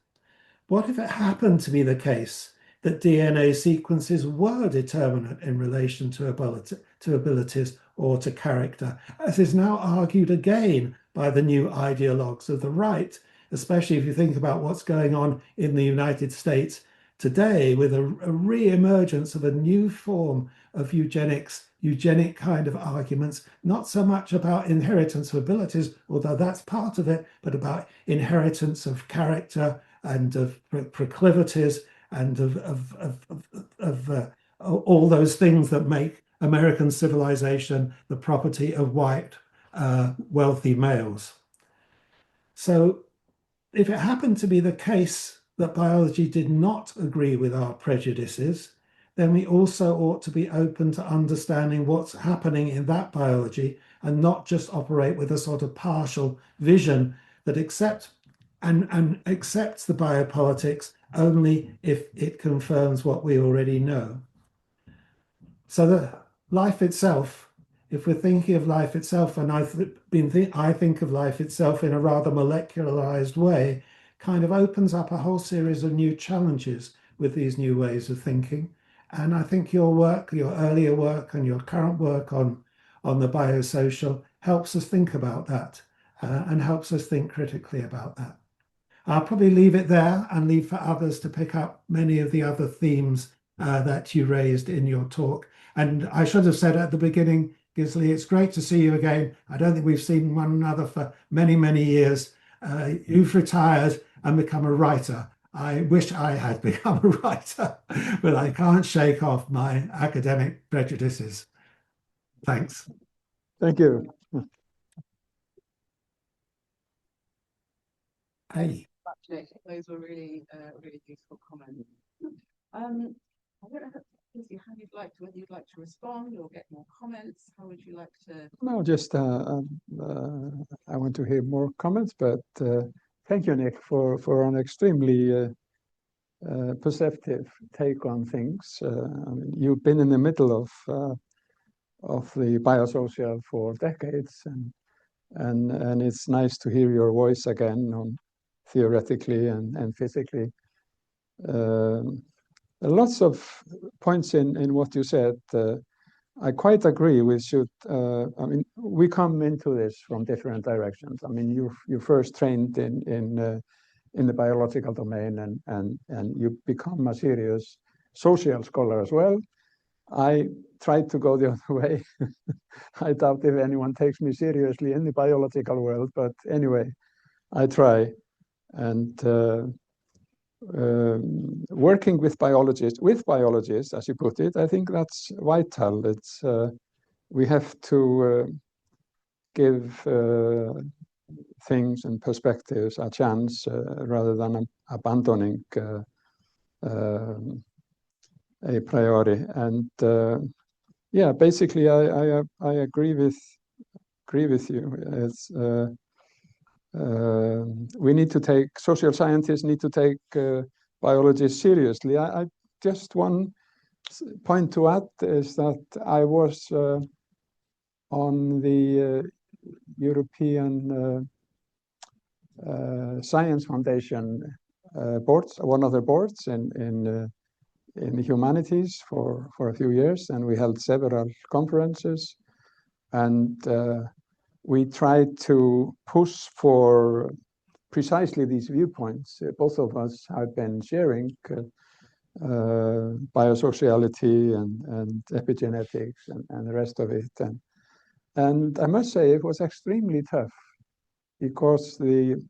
[SPEAKER 3] What if it happened to be the case that DNA sequences were determinate in relation to abilities or to character, as is now argued again by the new ideologues of the right, especially if you think about what's going on in the United States today with a re-emergence of a new form of eugenic kind of arguments, not so much about inheritance of abilities, although that's part of it, but about inheritance of character and of proclivities and of all those things that make American civilization the property of white, wealthy males. So if it happened to be the case that biology did not agree with our prejudices, then we also ought to be open to understanding what's happening in that biology and not just operate with a sort of partial vision that accepts the biopolitics only if it confirms what we already know. So the life itself, if we're thinking of life itself, and I think of life itself in a rather molecularized way, kind of opens up a whole series of new challenges with these new ways of thinking. And I think your work, your earlier work and your current work on the biosocial helps us think about that and helps us think critically about that. I'll probably leave it there and leave for others to pick up many of the other themes that you raised in your talk. And I should have said at the beginning, Gísli, it's great to see you again. I don't think we've seen one another for many, many years. You've retired and become a writer. I wish I had become a writer, but I can't shake off my academic prejudices. Thanks.
[SPEAKER 2] Thank you.
[SPEAKER 3] Hey.
[SPEAKER 1] Those were really, really useful comments. I don't know how you'd like to, whether you'd like to respond or get more comments. How would you like to?
[SPEAKER 2] No, just I want to hear more comments, but thank you, Nik, for an extremely perceptive take on things. I mean, you've been in the middle of the biosocial for decades, and it's nice to hear your voice again on theoretically and physically. Lots of points in what you said. I quite agree. We should. I mean, we come into this from different directions. I mean, you first trained in the biological domain, and you become a serious social scholar as well. I tried to go the other way. I doubt if anyone takes me seriously in the biological world, but anyway, I try. And working with biologists, as you put it, I think that's vital. It's we have to give things and perspectives a chance rather than abandoning a priori. And yeah, basically, I agree with you. It's we need to take, social scientists need to take biology seriously. I just one point to add is that I was on the European Science Foundation boards, one of the boards in the humanities for a few years, and we held several conferences, and we tried to push for precisely these viewpoints. Both of us have been sharing biosociality and epigenetics and the rest of it. And I must say it was extremely tough because the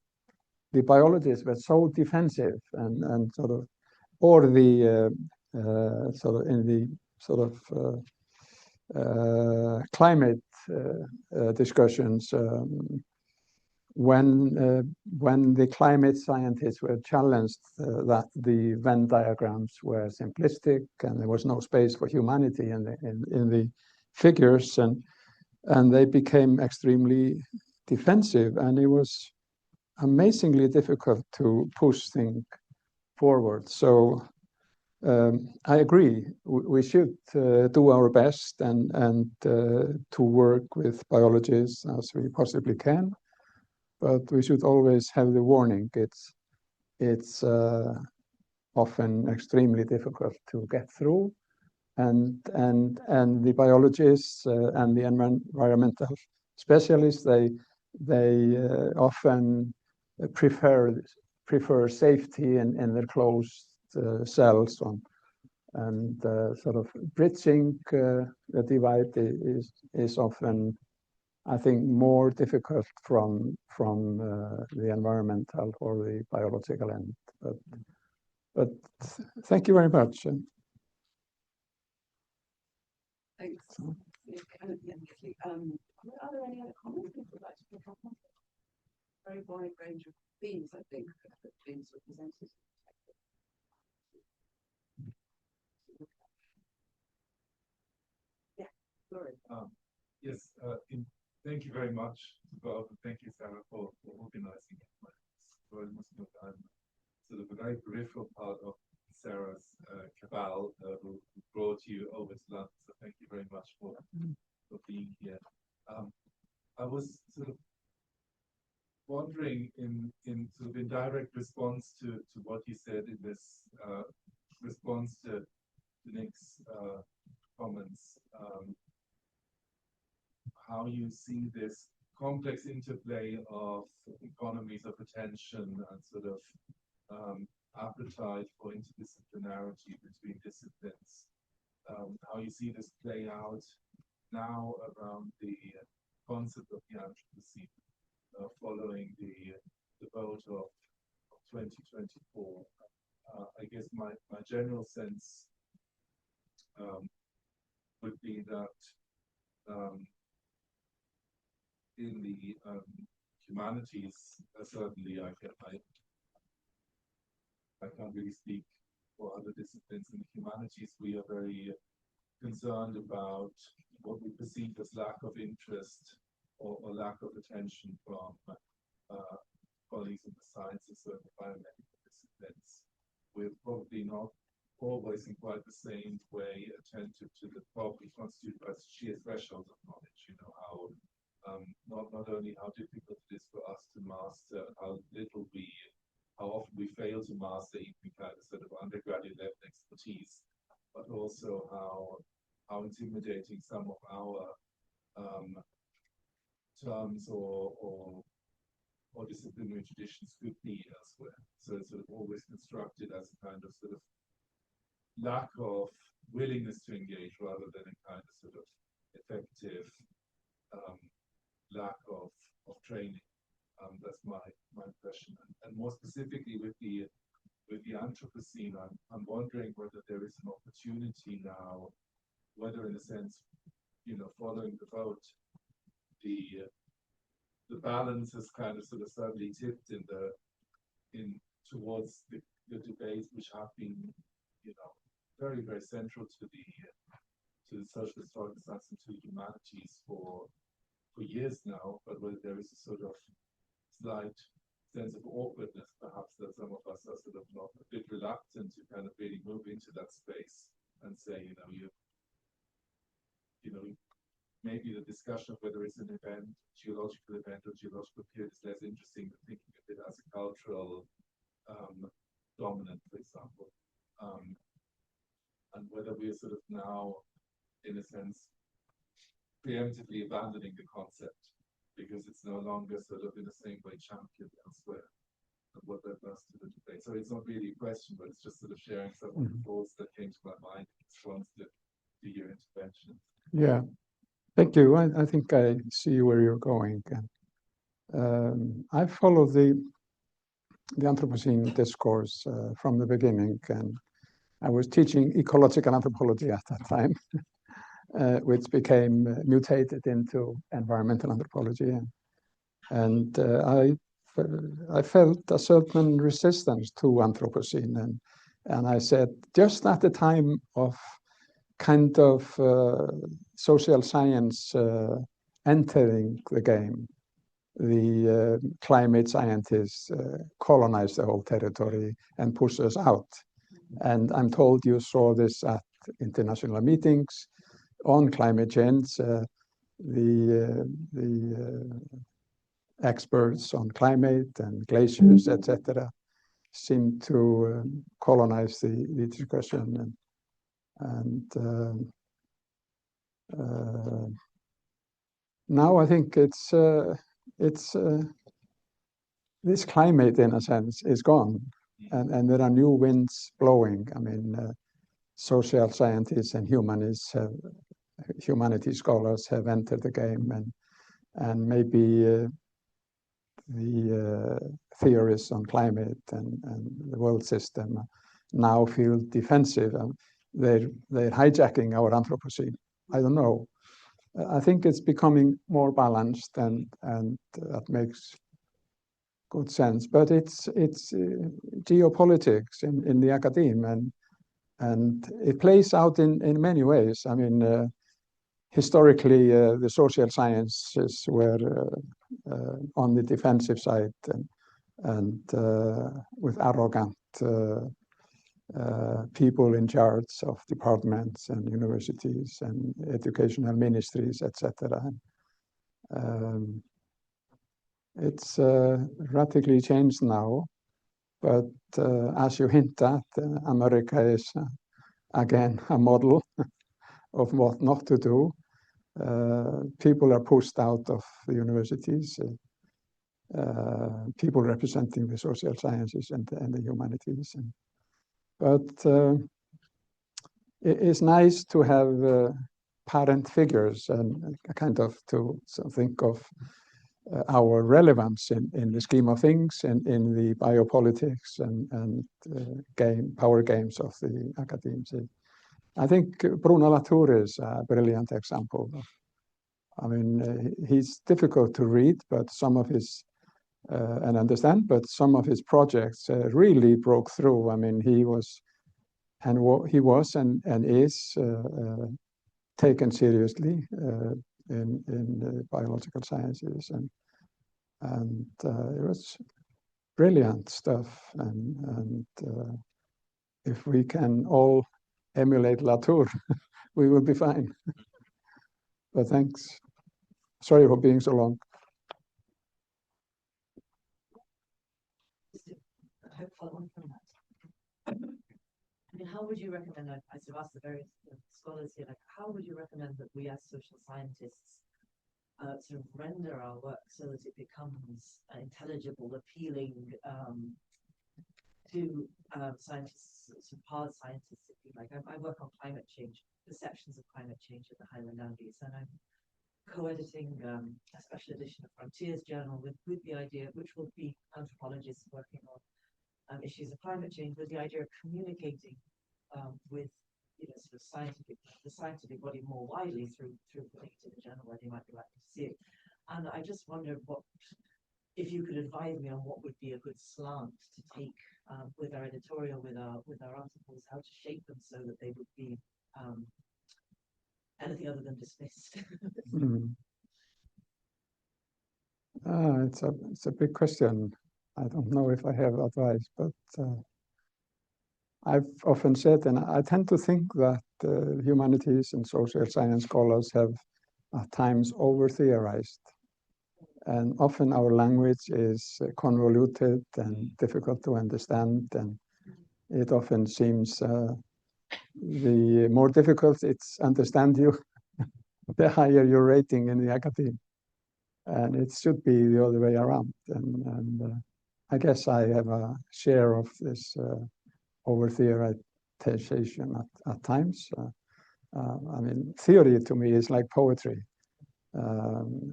[SPEAKER 2] biologists were so defensive and sort of, or the sort of in the sort of climate discussions, when the climate scientists were challenged that the Venn diagrams were simplistic and there was no space for humanity in the figures, and they became extremely defensive, and it was amazingly difficult to push things forward. So I agree. We should do our best and to work with biologists as we possibly can, but we should always have the warning. It's often extremely difficult to get through, and the biologists and the environmental specialists, they often prefer safety in their closed cells and sort of bridging the divide is often, I think, more difficult from the environmental or the biological end. But thank you very much.
[SPEAKER 1] Thanks. Are there any other comments you would like to pick up on? Very wide range of themes, I think, that themes were presented. Yeah, sorry.
[SPEAKER 4] Yes, thank you very much, Bob, and thank you, Sarah, for organizing it. I'm sort of a very peripheral part of Sarah's cabal who brought you over to London, so thank you very much for being here. I was sort of wondering in sort of in direct response to what you said in this response to Nik's comments, how you see this complex interplay of economies of attention and sort of appetite for interdisciplinarity between disciplines, how you see this play out now around the concept of the Anthropocene following the vote of 2024. I guess my general sense would be that in the humanities, certainly I can't really speak for other disciplines. In the humanities, we are very concerned about what we perceive as lack of interest or lack of attention from colleagues in the sciences or biomedical disciplines. We're probably not always in quite the same way attentive to the problem constituted by sheer thresholds of knowledge. You know, how not only how difficult it is for us to master, how often we fail to master even kind of sort of undergraduate level expertise, but also how intimidating some of our terms or disciplinary traditions could be elsewhere. So it's sort of always constructed as a kind of sort of lack of willingness to engage rather than a kind of sort of effective lack of training. That's my impression. And more specifically with the Anthropocene, I'm wondering whether there is an opportunity now, whether in a sense, following the vote, the balance has kind of sort of suddenly tipped towards the debates which have been, very, very central to the social historical science and to humanities for years now, but whether there is a sort of slight sense of awkwardness, perhaps, that some of us are sort of not a bit reluctant to kind of really move into that space and say, maybe the discussion of whether it's an event, geological event or geological period is less interesting than thinking of it as a cultural dominant, for example. And whether we're sort of now, in a sense, preemptively abandoning the concept because it's no longer sort of in the same way championed elsewhere, and what that does to the debate. So it's not really a question, but it's just sort of sharing some of the thoughts that came to my mind in response to your intervention.
[SPEAKER 2] Yeah, thank you. I think I see where you're going. I follow the Anthropocene discourse from the beginning, and I was teaching ecological anthropology at that time, which became mutated into environmental anthropology, and I felt a certain resistance to Anthropocene, and I said, just at the time of kind of social science entering the game, the climate scientists colonize the whole territory and push us out. And I'm told you saw this at international meetings on climate change. The experts on climate and glaciers, etc., seem to colonize the discussion. And now I think it's this climate, in a sense, is gone, and there are new winds blowing. I mean, social scientists and humanities scholars have entered the game, and maybe the theorists on climate and the world system now feel defensive. They're hijacking our Anthropocene. I don't know. I think it's becoming more balanced, and that makes good sense. But it's geopolitics in the academe, and it plays out in many ways. I mean, historically, the social sciences were on the defensive side, and with arrogant people in charge of departments and universities and educational ministries, etc. It's radically changed now, but as you hint at, America is again a model of what not to do. People are pushed out of the universities, people representing the social sciences and the humanities. But it is nice to have parent figures and kind of to think of our relevance in the scheme of things and in the biopolitics and power games of the academes. I think Bruno Latour is a brilliant example. I mean, he's difficult to read, but some of his and understand, but some of his projects really broke through. I mean, he was and is taken seriously in the biological sciences, and it was brilliant stuff. And if we can all emulate Latour, we will be fine. But thanks. Sorry for being so long.
[SPEAKER 5] I follow on from that. I mean, how would you recommend, I sort of asked the various scholars here, like, how would you recommend that we as social scientists sort of render our work so that it becomes intelligible, appealing do scientists, sort of hard scientists, if you like. I work on climate change, perceptions of climate change at the Highland Andes, and I'm co-editing a special edition of Frontiers Journal with the idea, which will be anthropologists working on issues of climate change, with the idea of communicating with sort of the scientific body more widely through putting it in a journal where they might be likely to see it. And I just wonder if you could advise me on what would be a good slant to take with our editorial, with our articles, how to shape them so that they would be anything other than dismissed.
[SPEAKER 2] It's a big question. I don't know if I have advice, but I've often said, and I tend to think that humanities and social science scholars have at times over-theorized. And often our language is convoluted and difficult to understand, and it often seems the more difficult it's understand you, the higher your rating in the academy. And it should be the other way around. And I guess I have a share of this over-theorization at times. I mean, theory to me is like poetry.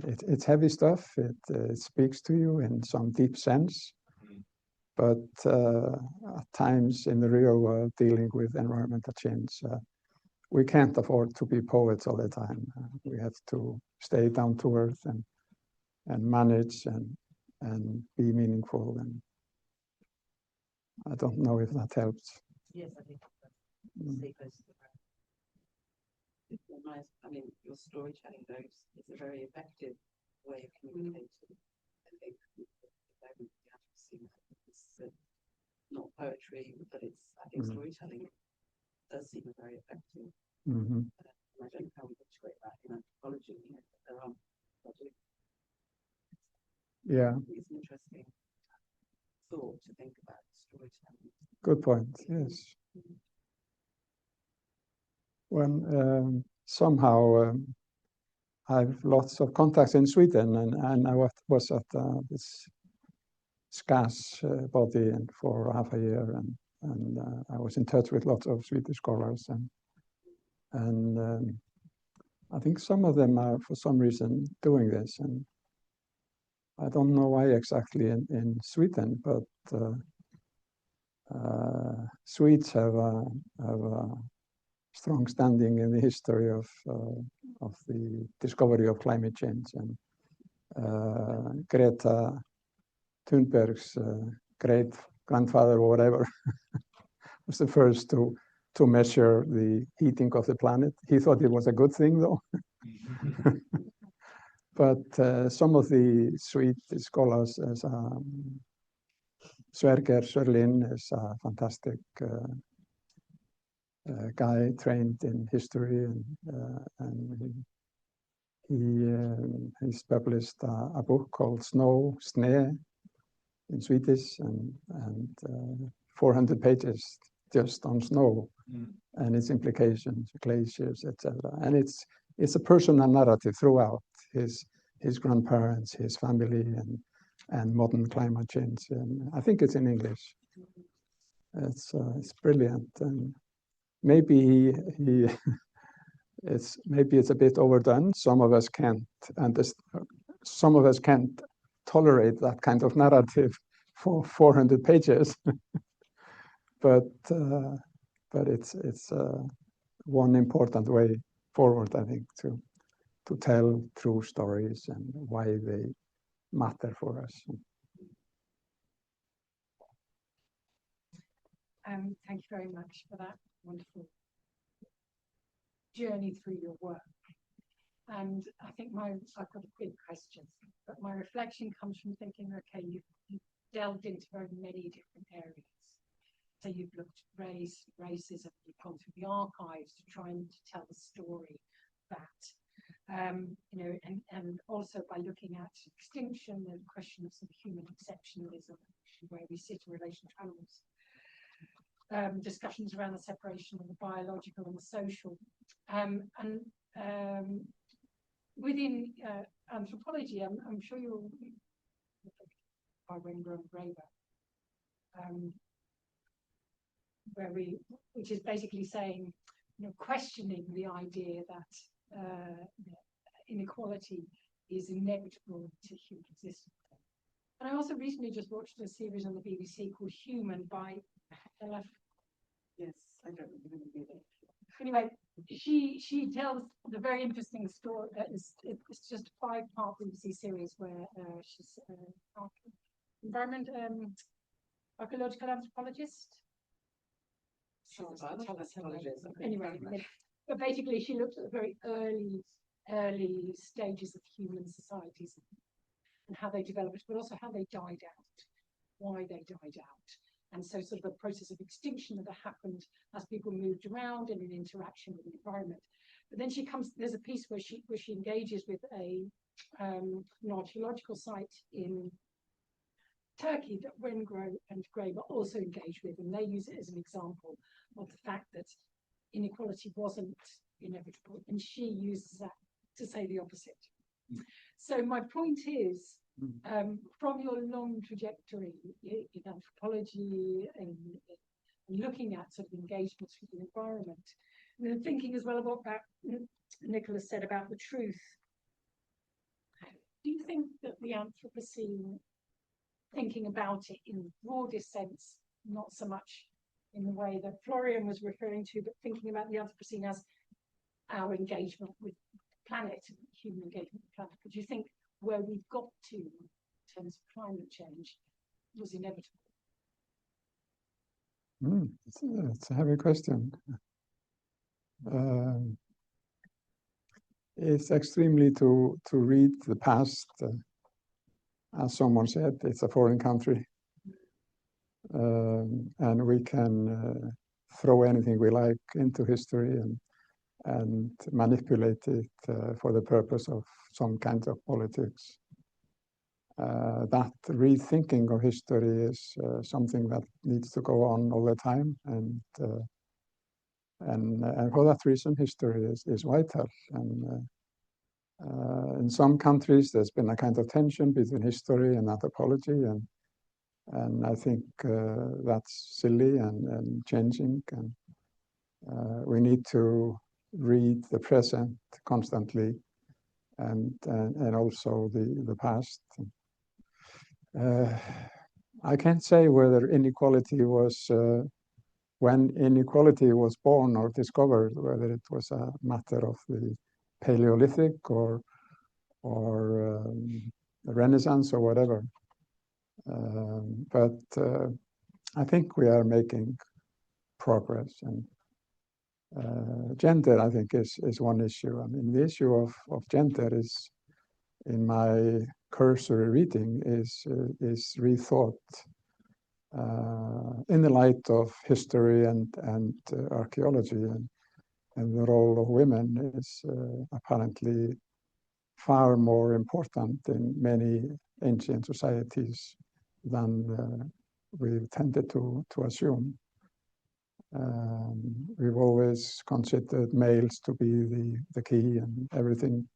[SPEAKER 2] It's heavy stuff. It speaks to you in some deep sense. But at times in the real world, dealing with environmental change, we can't afford to be poets all the time. We have to stay down to earth and manage and be meaningful. And I don't know if that helps.
[SPEAKER 5] Yes, I think stay close to the ground.
[SPEAKER 1] I mean, your storytelling though is a very effective way of communicating. I think it's not poetry, but I think storytelling does seem very effective. I don't know how we integrate that in anthropology. There are projects.
[SPEAKER 2] Yeah.
[SPEAKER 1] It's an interesting thought to think about storytelling.
[SPEAKER 2] Good point. Yes. When somehow I have lots of contacts in Sweden, and I was at this SCAS body and for half a year, and I was in touch with lots of Swedish scholars, and I think some of them are for some reason doing this, and I don't know why exactly in Sweden, but Swedes have a strong standing in the history of the discovery of climate change, and Greta Thunberg's great grandfather or whatever was the first to measure the heating of the planet. He thought it was a good thing though. But some of the Swedish scholars, as Sverker Sörlin is a fantastic guy trained in history, and he's published a book called Snö in Swedish, and 400 pages just on snow and its implications, glaciers, etc. And it's a personal narrative throughout his grandparents, his family, and modern climate change. And I think it's in English. It's brilliant, and maybe it's a bit overdone. Some of us can't understand. Some of us can't tolerate that kind of narrative for 400 pages. but it's one important way forward, I think, to tell true stories and why they matter for us.
[SPEAKER 6] Thank you very much for that wonderful journey through your work. And I think I've got a big question, but my reflection comes from thinking, okay, you've delved into very many different areas. So you've looked at racism, you've gone through the archives to try and tell the story that, and also by looking at extinction, the question of sort of human exceptionalism, where we sit in relation to animals. Discussions around the separation of the biological and the social. Within anthropology, I'm sure you'll by Wenger and Graeber, which is basically saying, questioning the idea that inequality is inevitable to human existence. And I also recently just watched a series on the BBC called Human by Ella.
[SPEAKER 1] Yes, I don't remember it.
[SPEAKER 6] Anyway, she tells the very interesting story. It's just a 5-part BBC series where she's archaeological anthropologist. Anyway, but basically she looked at the very early stages of human societies and how they developed, but also how they died out, why they died out. And so sort of a process of extinction that happened as people moved around and in interaction with the environment. But then there's a piece where she engages with an archaeological site in Turkey that Wengrow and Graeber also engage with, and they use it as an example of the fact that inequality wasn't inevitable, and she uses that to say the opposite. So my point is, from your long trajectory in anthropology and looking at sort of engagements with the environment, and then thinking as well about what Nicholas said about the truth, do you think that the Anthropocene, thinking about it in the broadest sense, not so much in the way that Florian was referring to, but thinking about the Anthropocene as our engagement with the planet, human engagement with the planet, but do you think where we've got to in terms of climate change was inevitable?
[SPEAKER 2] It's a heavy question. It's extremely to read the past. As someone said, it's a foreign country. And we can throw anything we like into history and manipulate it for the purpose of some kind of politics. That rethinking of history is something that needs to go on all the time, and for that reason, history is vital. And in some countries, there's been a kind of tension between history and anthropology, and I think that's silly and changing. And we need to read the present constantly, and also the past. I can't say whether inequality was when inequality was born or discovered, whether it was a matter of the Paleolithic or the Renaissance or whatever. But I think we are making progress, and gender, I think, is one issue. I mean, the issue of gender is, in my cursory reading, is rethought in the light of history and archaeology, and the role of women is apparently far more important in many ancient societies than we've tended to assume. We've always considered males to be the key and everything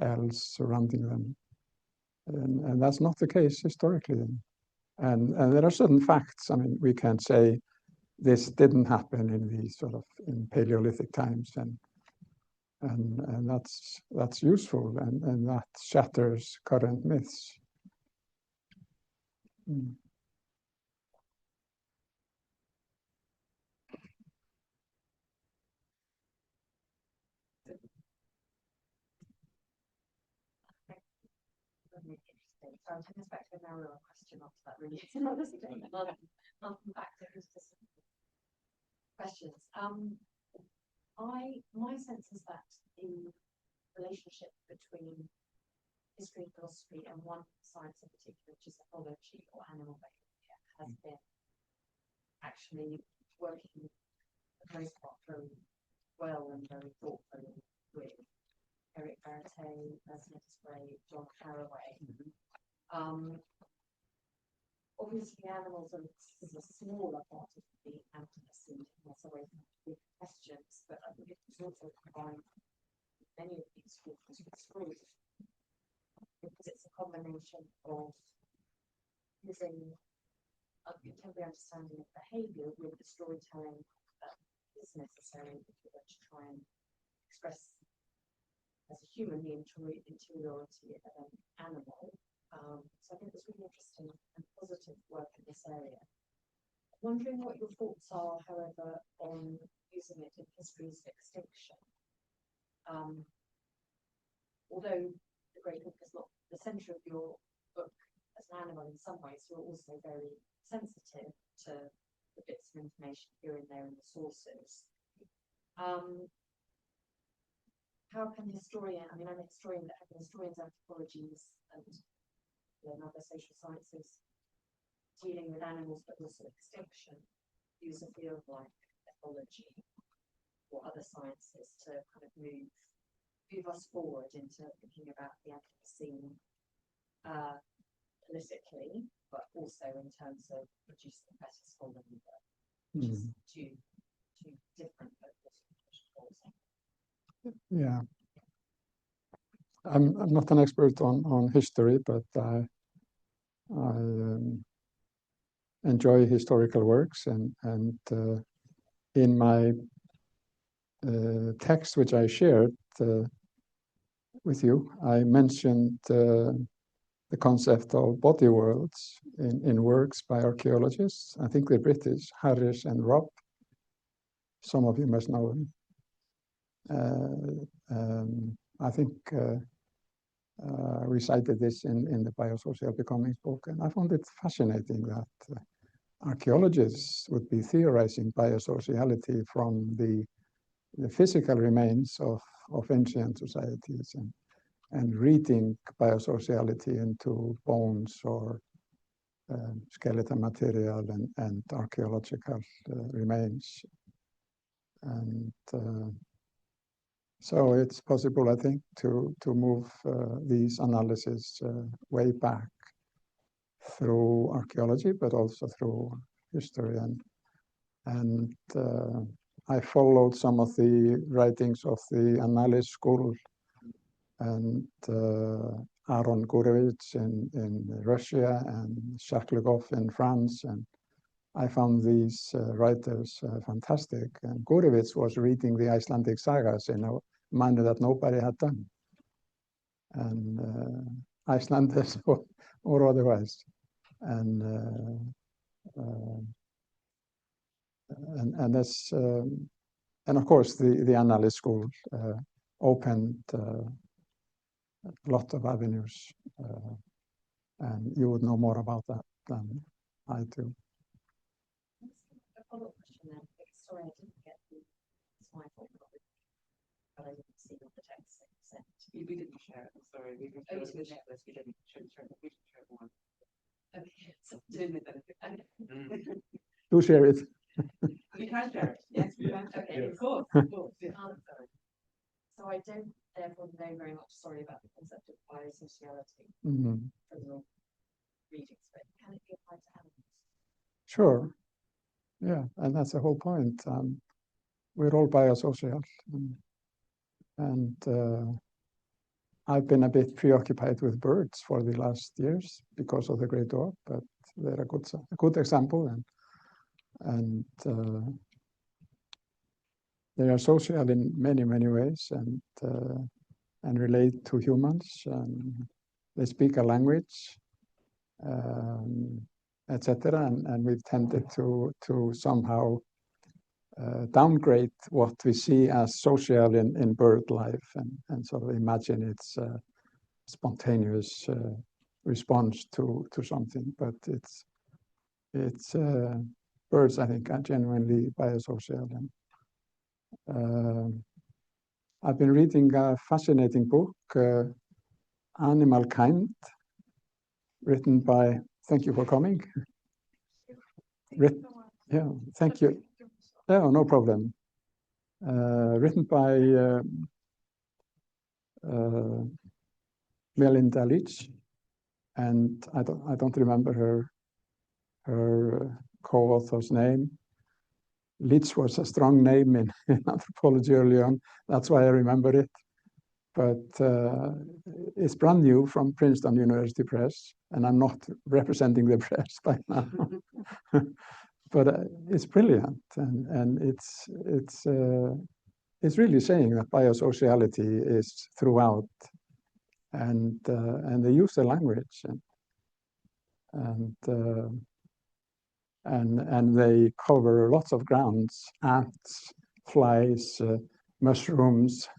[SPEAKER 2] else surrounding them. And that's not the case historically. And there are certain facts. I mean, we can say this didn't happen in these in Paleolithic times, and that's useful, and that shatters current myths.
[SPEAKER 5] Interesting. So I'm taking us back to a narrower question after that, really. It's another statement. I'll come back to just some questions. My sense is that the relationship between history and philosophy and one science in particular, which is ethology or animal behavior, has been actually working for the most part very well and very thoughtfully with Eric Barate, Ursula Spray, John Haraway. Obviously, animals is a smaller part of the Anthropocene, and that's away from big questions, but I think it's also combined with many of these forms with stories, because it's a combination of using a contemporary understanding of behaviour with the storytelling that is necessary if you're going to try and express as a human the interiority of an animal. So I think it's really interesting and positive work in this area. Wondering what your thoughts are, however, on using it in histories of extinction. Although the Great Book is not the centre of your book as an animal in some ways, you're also very sensitive to the bits of information here and there in the sources. How can the historian, I mean, I'm a historian, but how can historians, anthropologists, and other social sciences dealing with animals, but also extinction, use a field like ethology or other sciences to kind of move us forward into thinking about the Anthropocene politically, but also in terms of producing better scholarly work, which is two different but goals.
[SPEAKER 2] Yeah, I'm not an expert on history, but I enjoy historical works, and in my text, which I shared with you, I mentioned the concept of body worlds in works by archaeologists. I think they're British, Harris and Robb. Some of you must know them. I think we cited this in the biosocial becoming book, and I found it fascinating that archaeologists would be theorizing biosociality from the physical remains of ancient societies, and reading biosociality into bones or skeletal material and archaeological remains. And so it's possible, I think, to move these analyses way back through archaeology, but also through history. And I followed some of the writings of the analyst school, and Aaron Gurevich in Russia and Jacques Le Goff in France. And I found these writers fantastic. And Gurevich was reading the Icelandic sagas in a manner that nobody had done. And Icelanders or otherwise. And that's and of course the analyst school opened a lot of avenues, and you would know more about that than I do.
[SPEAKER 5] A follow-up question then. Sorry, I didn't get the slide, but I didn't see what the text said.
[SPEAKER 1] We didn't share it. I'm sorry. We didn't share it. We didn't share one.
[SPEAKER 5] Okay, so
[SPEAKER 2] Do share it.
[SPEAKER 1] We can share it. Yes, we can. Okay,
[SPEAKER 5] Yes.
[SPEAKER 1] of course. Yeah.
[SPEAKER 5] So I don't therefore know very much, sorry, about the concept of biosociality
[SPEAKER 2] Mm-hmm.
[SPEAKER 5] from your readings, but can it be applied to animals?
[SPEAKER 2] Sure. Yeah, and that's the whole point. We're all biosocial, and I've been a bit preoccupied with birds for the last years because of the Great War, but they're a good example, and they are social in many ways, and relate to humans, and they speak a language, etc. And we've tended to somehow downgrade what we see as social in bird life, and sort of imagine it's a spontaneous response to something. But it's birds, I think, are genuinely biosocial. And I've been reading a fascinating book, Animal Kind, written by, thank you for coming. Yeah, thank you. Oh, no problem. Written by Melinda Leach, and I don't remember her co-author's name. Leach was a strong name in anthropology early on. That's why I remember it. but it's brand new from Princeton University Press, and I'm not representing the press by now. But it's brilliant, and it's really saying that biosociality is throughout, and they use the language, and they cover lots of grounds: ants, flies, mushrooms,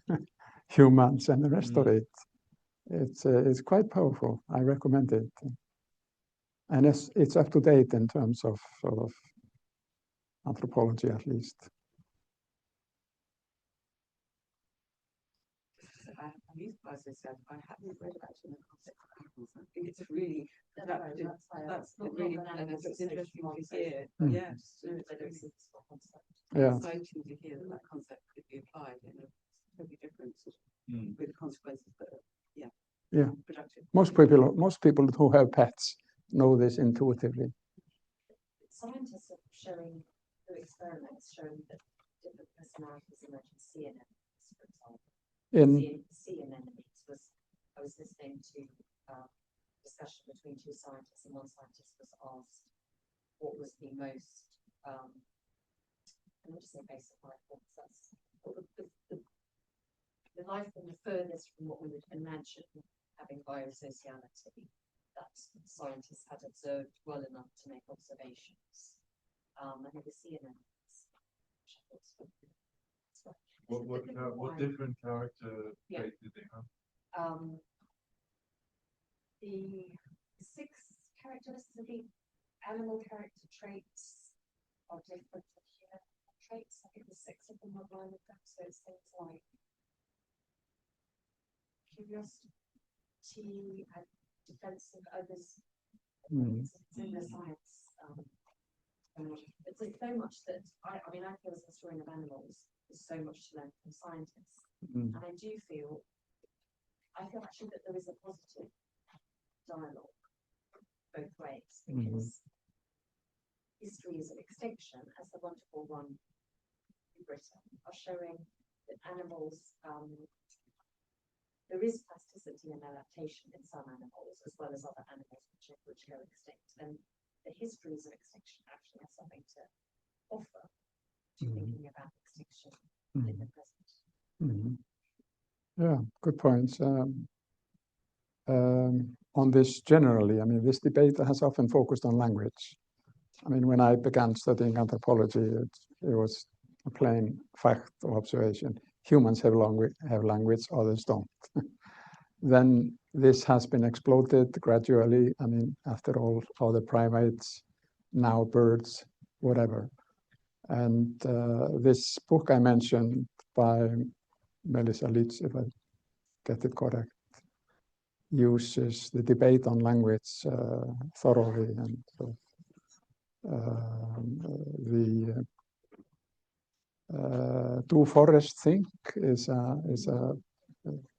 [SPEAKER 2] humans, and the rest of it. It's quite powerful. I recommend it, and it's up to date in terms of sort of anthropology, at least.
[SPEAKER 1] I used biosocial. I haven't read about it in the concept of animals. I think it's really that's really it's interesting to hear. Yes,
[SPEAKER 2] Yeah.
[SPEAKER 1] exciting to hear that concept could be applied in a totally different sort of, with consequences that are productive.
[SPEAKER 2] Most people who have pets know this intuitively.
[SPEAKER 5] Scientists are showing through experiments showing that different personalities emerge in sea anemones, for example. Sea anemones I was listening to discussion between two scientists, and one scientist was asked what was the most I'm just saying basic life forms. That's the life form the furthest from what we would imagine having biosociality that scientists had observed well enough to make observations. And it was sea anemones.
[SPEAKER 4] What different character traits did they have?
[SPEAKER 6] The 6 characteristics of the animal character traits are different from human traits. I think the 6 of them are lined up, so it's things like curiosity and defense of others. It's in the science.
[SPEAKER 5] It's so much that I mean, I feel as a historian of animals, there's so much to learn from scientists, and I feel actually that there is a positive dialogue both ways, because histories of extinction, as the wonderful one in Britain, are showing that animals, there is plasticity and adaptation in some animals as well as other animals which go extinct, and the histories of extinction actually have something to offer to thinking about extinction in the present.
[SPEAKER 2] Yeah, good points. On this generally, I mean, this debate has often focused on language. I mean, when I began studying anthropology, it was a plain fact or observation. Humans have language, others don't. Then this has been exploded gradually. I mean, after all the primates, now birds, whatever. And this book I mentioned by Melissa Leach, if I get it correct, uses the debate on language thoroughly, and Do Forests Think is a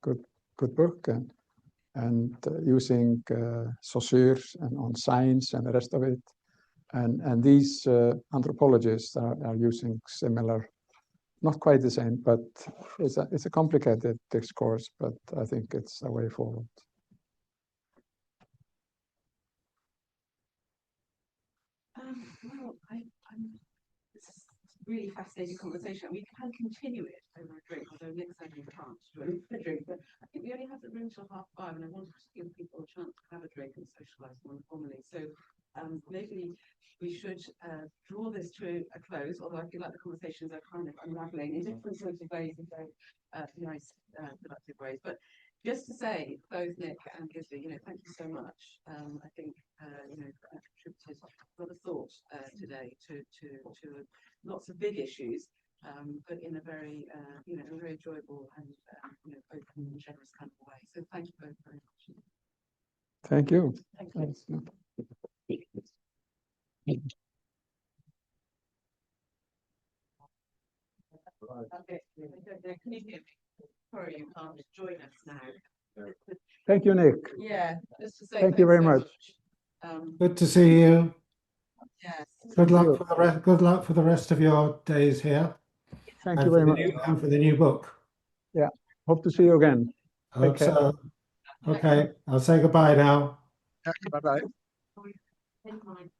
[SPEAKER 2] good book, and using Saussure and on science and the rest of it, and these anthropologists are using similar, not quite the same, but it's a complicated discourse, but I think it's a way forward.
[SPEAKER 1] Well, this is a really fascinating conversation. We can continue it over a drink, although Nick said we can't do a drink. But I think we only have the room till 5:30, and I wanted to give people a chance to have a drink and socialise more informally. So maybe we should draw this to a close, although I feel like the conversations are kind of unravelling in different sorts of ways, in very nice, productive ways. But just to say, both Nick and Gísli, thank you so much. I think contributed a lot of thought today to lots of big issues, but in a very a very enjoyable and open and generous kind of way. So thank you both very much.
[SPEAKER 2] Thank you.
[SPEAKER 5] Thank you.
[SPEAKER 1] Okay. Can you hear me? Sorry, you can't join us now.
[SPEAKER 2] Thank you, Nick.
[SPEAKER 1] Yeah, just to say
[SPEAKER 2] Thank you very
[SPEAKER 1] so
[SPEAKER 2] much.
[SPEAKER 3] Good to see you.
[SPEAKER 1] Yes.
[SPEAKER 3] Good luck for the rest. Good luck for the rest of your days here.
[SPEAKER 2] Thank you very much.
[SPEAKER 3] And for the new book.
[SPEAKER 2] Yeah, hope to see you again.
[SPEAKER 3] I hope
[SPEAKER 2] care.
[SPEAKER 3] so. Okay, I'll say goodbye now.
[SPEAKER 2] Bye bye.
[SPEAKER 5] Thank you.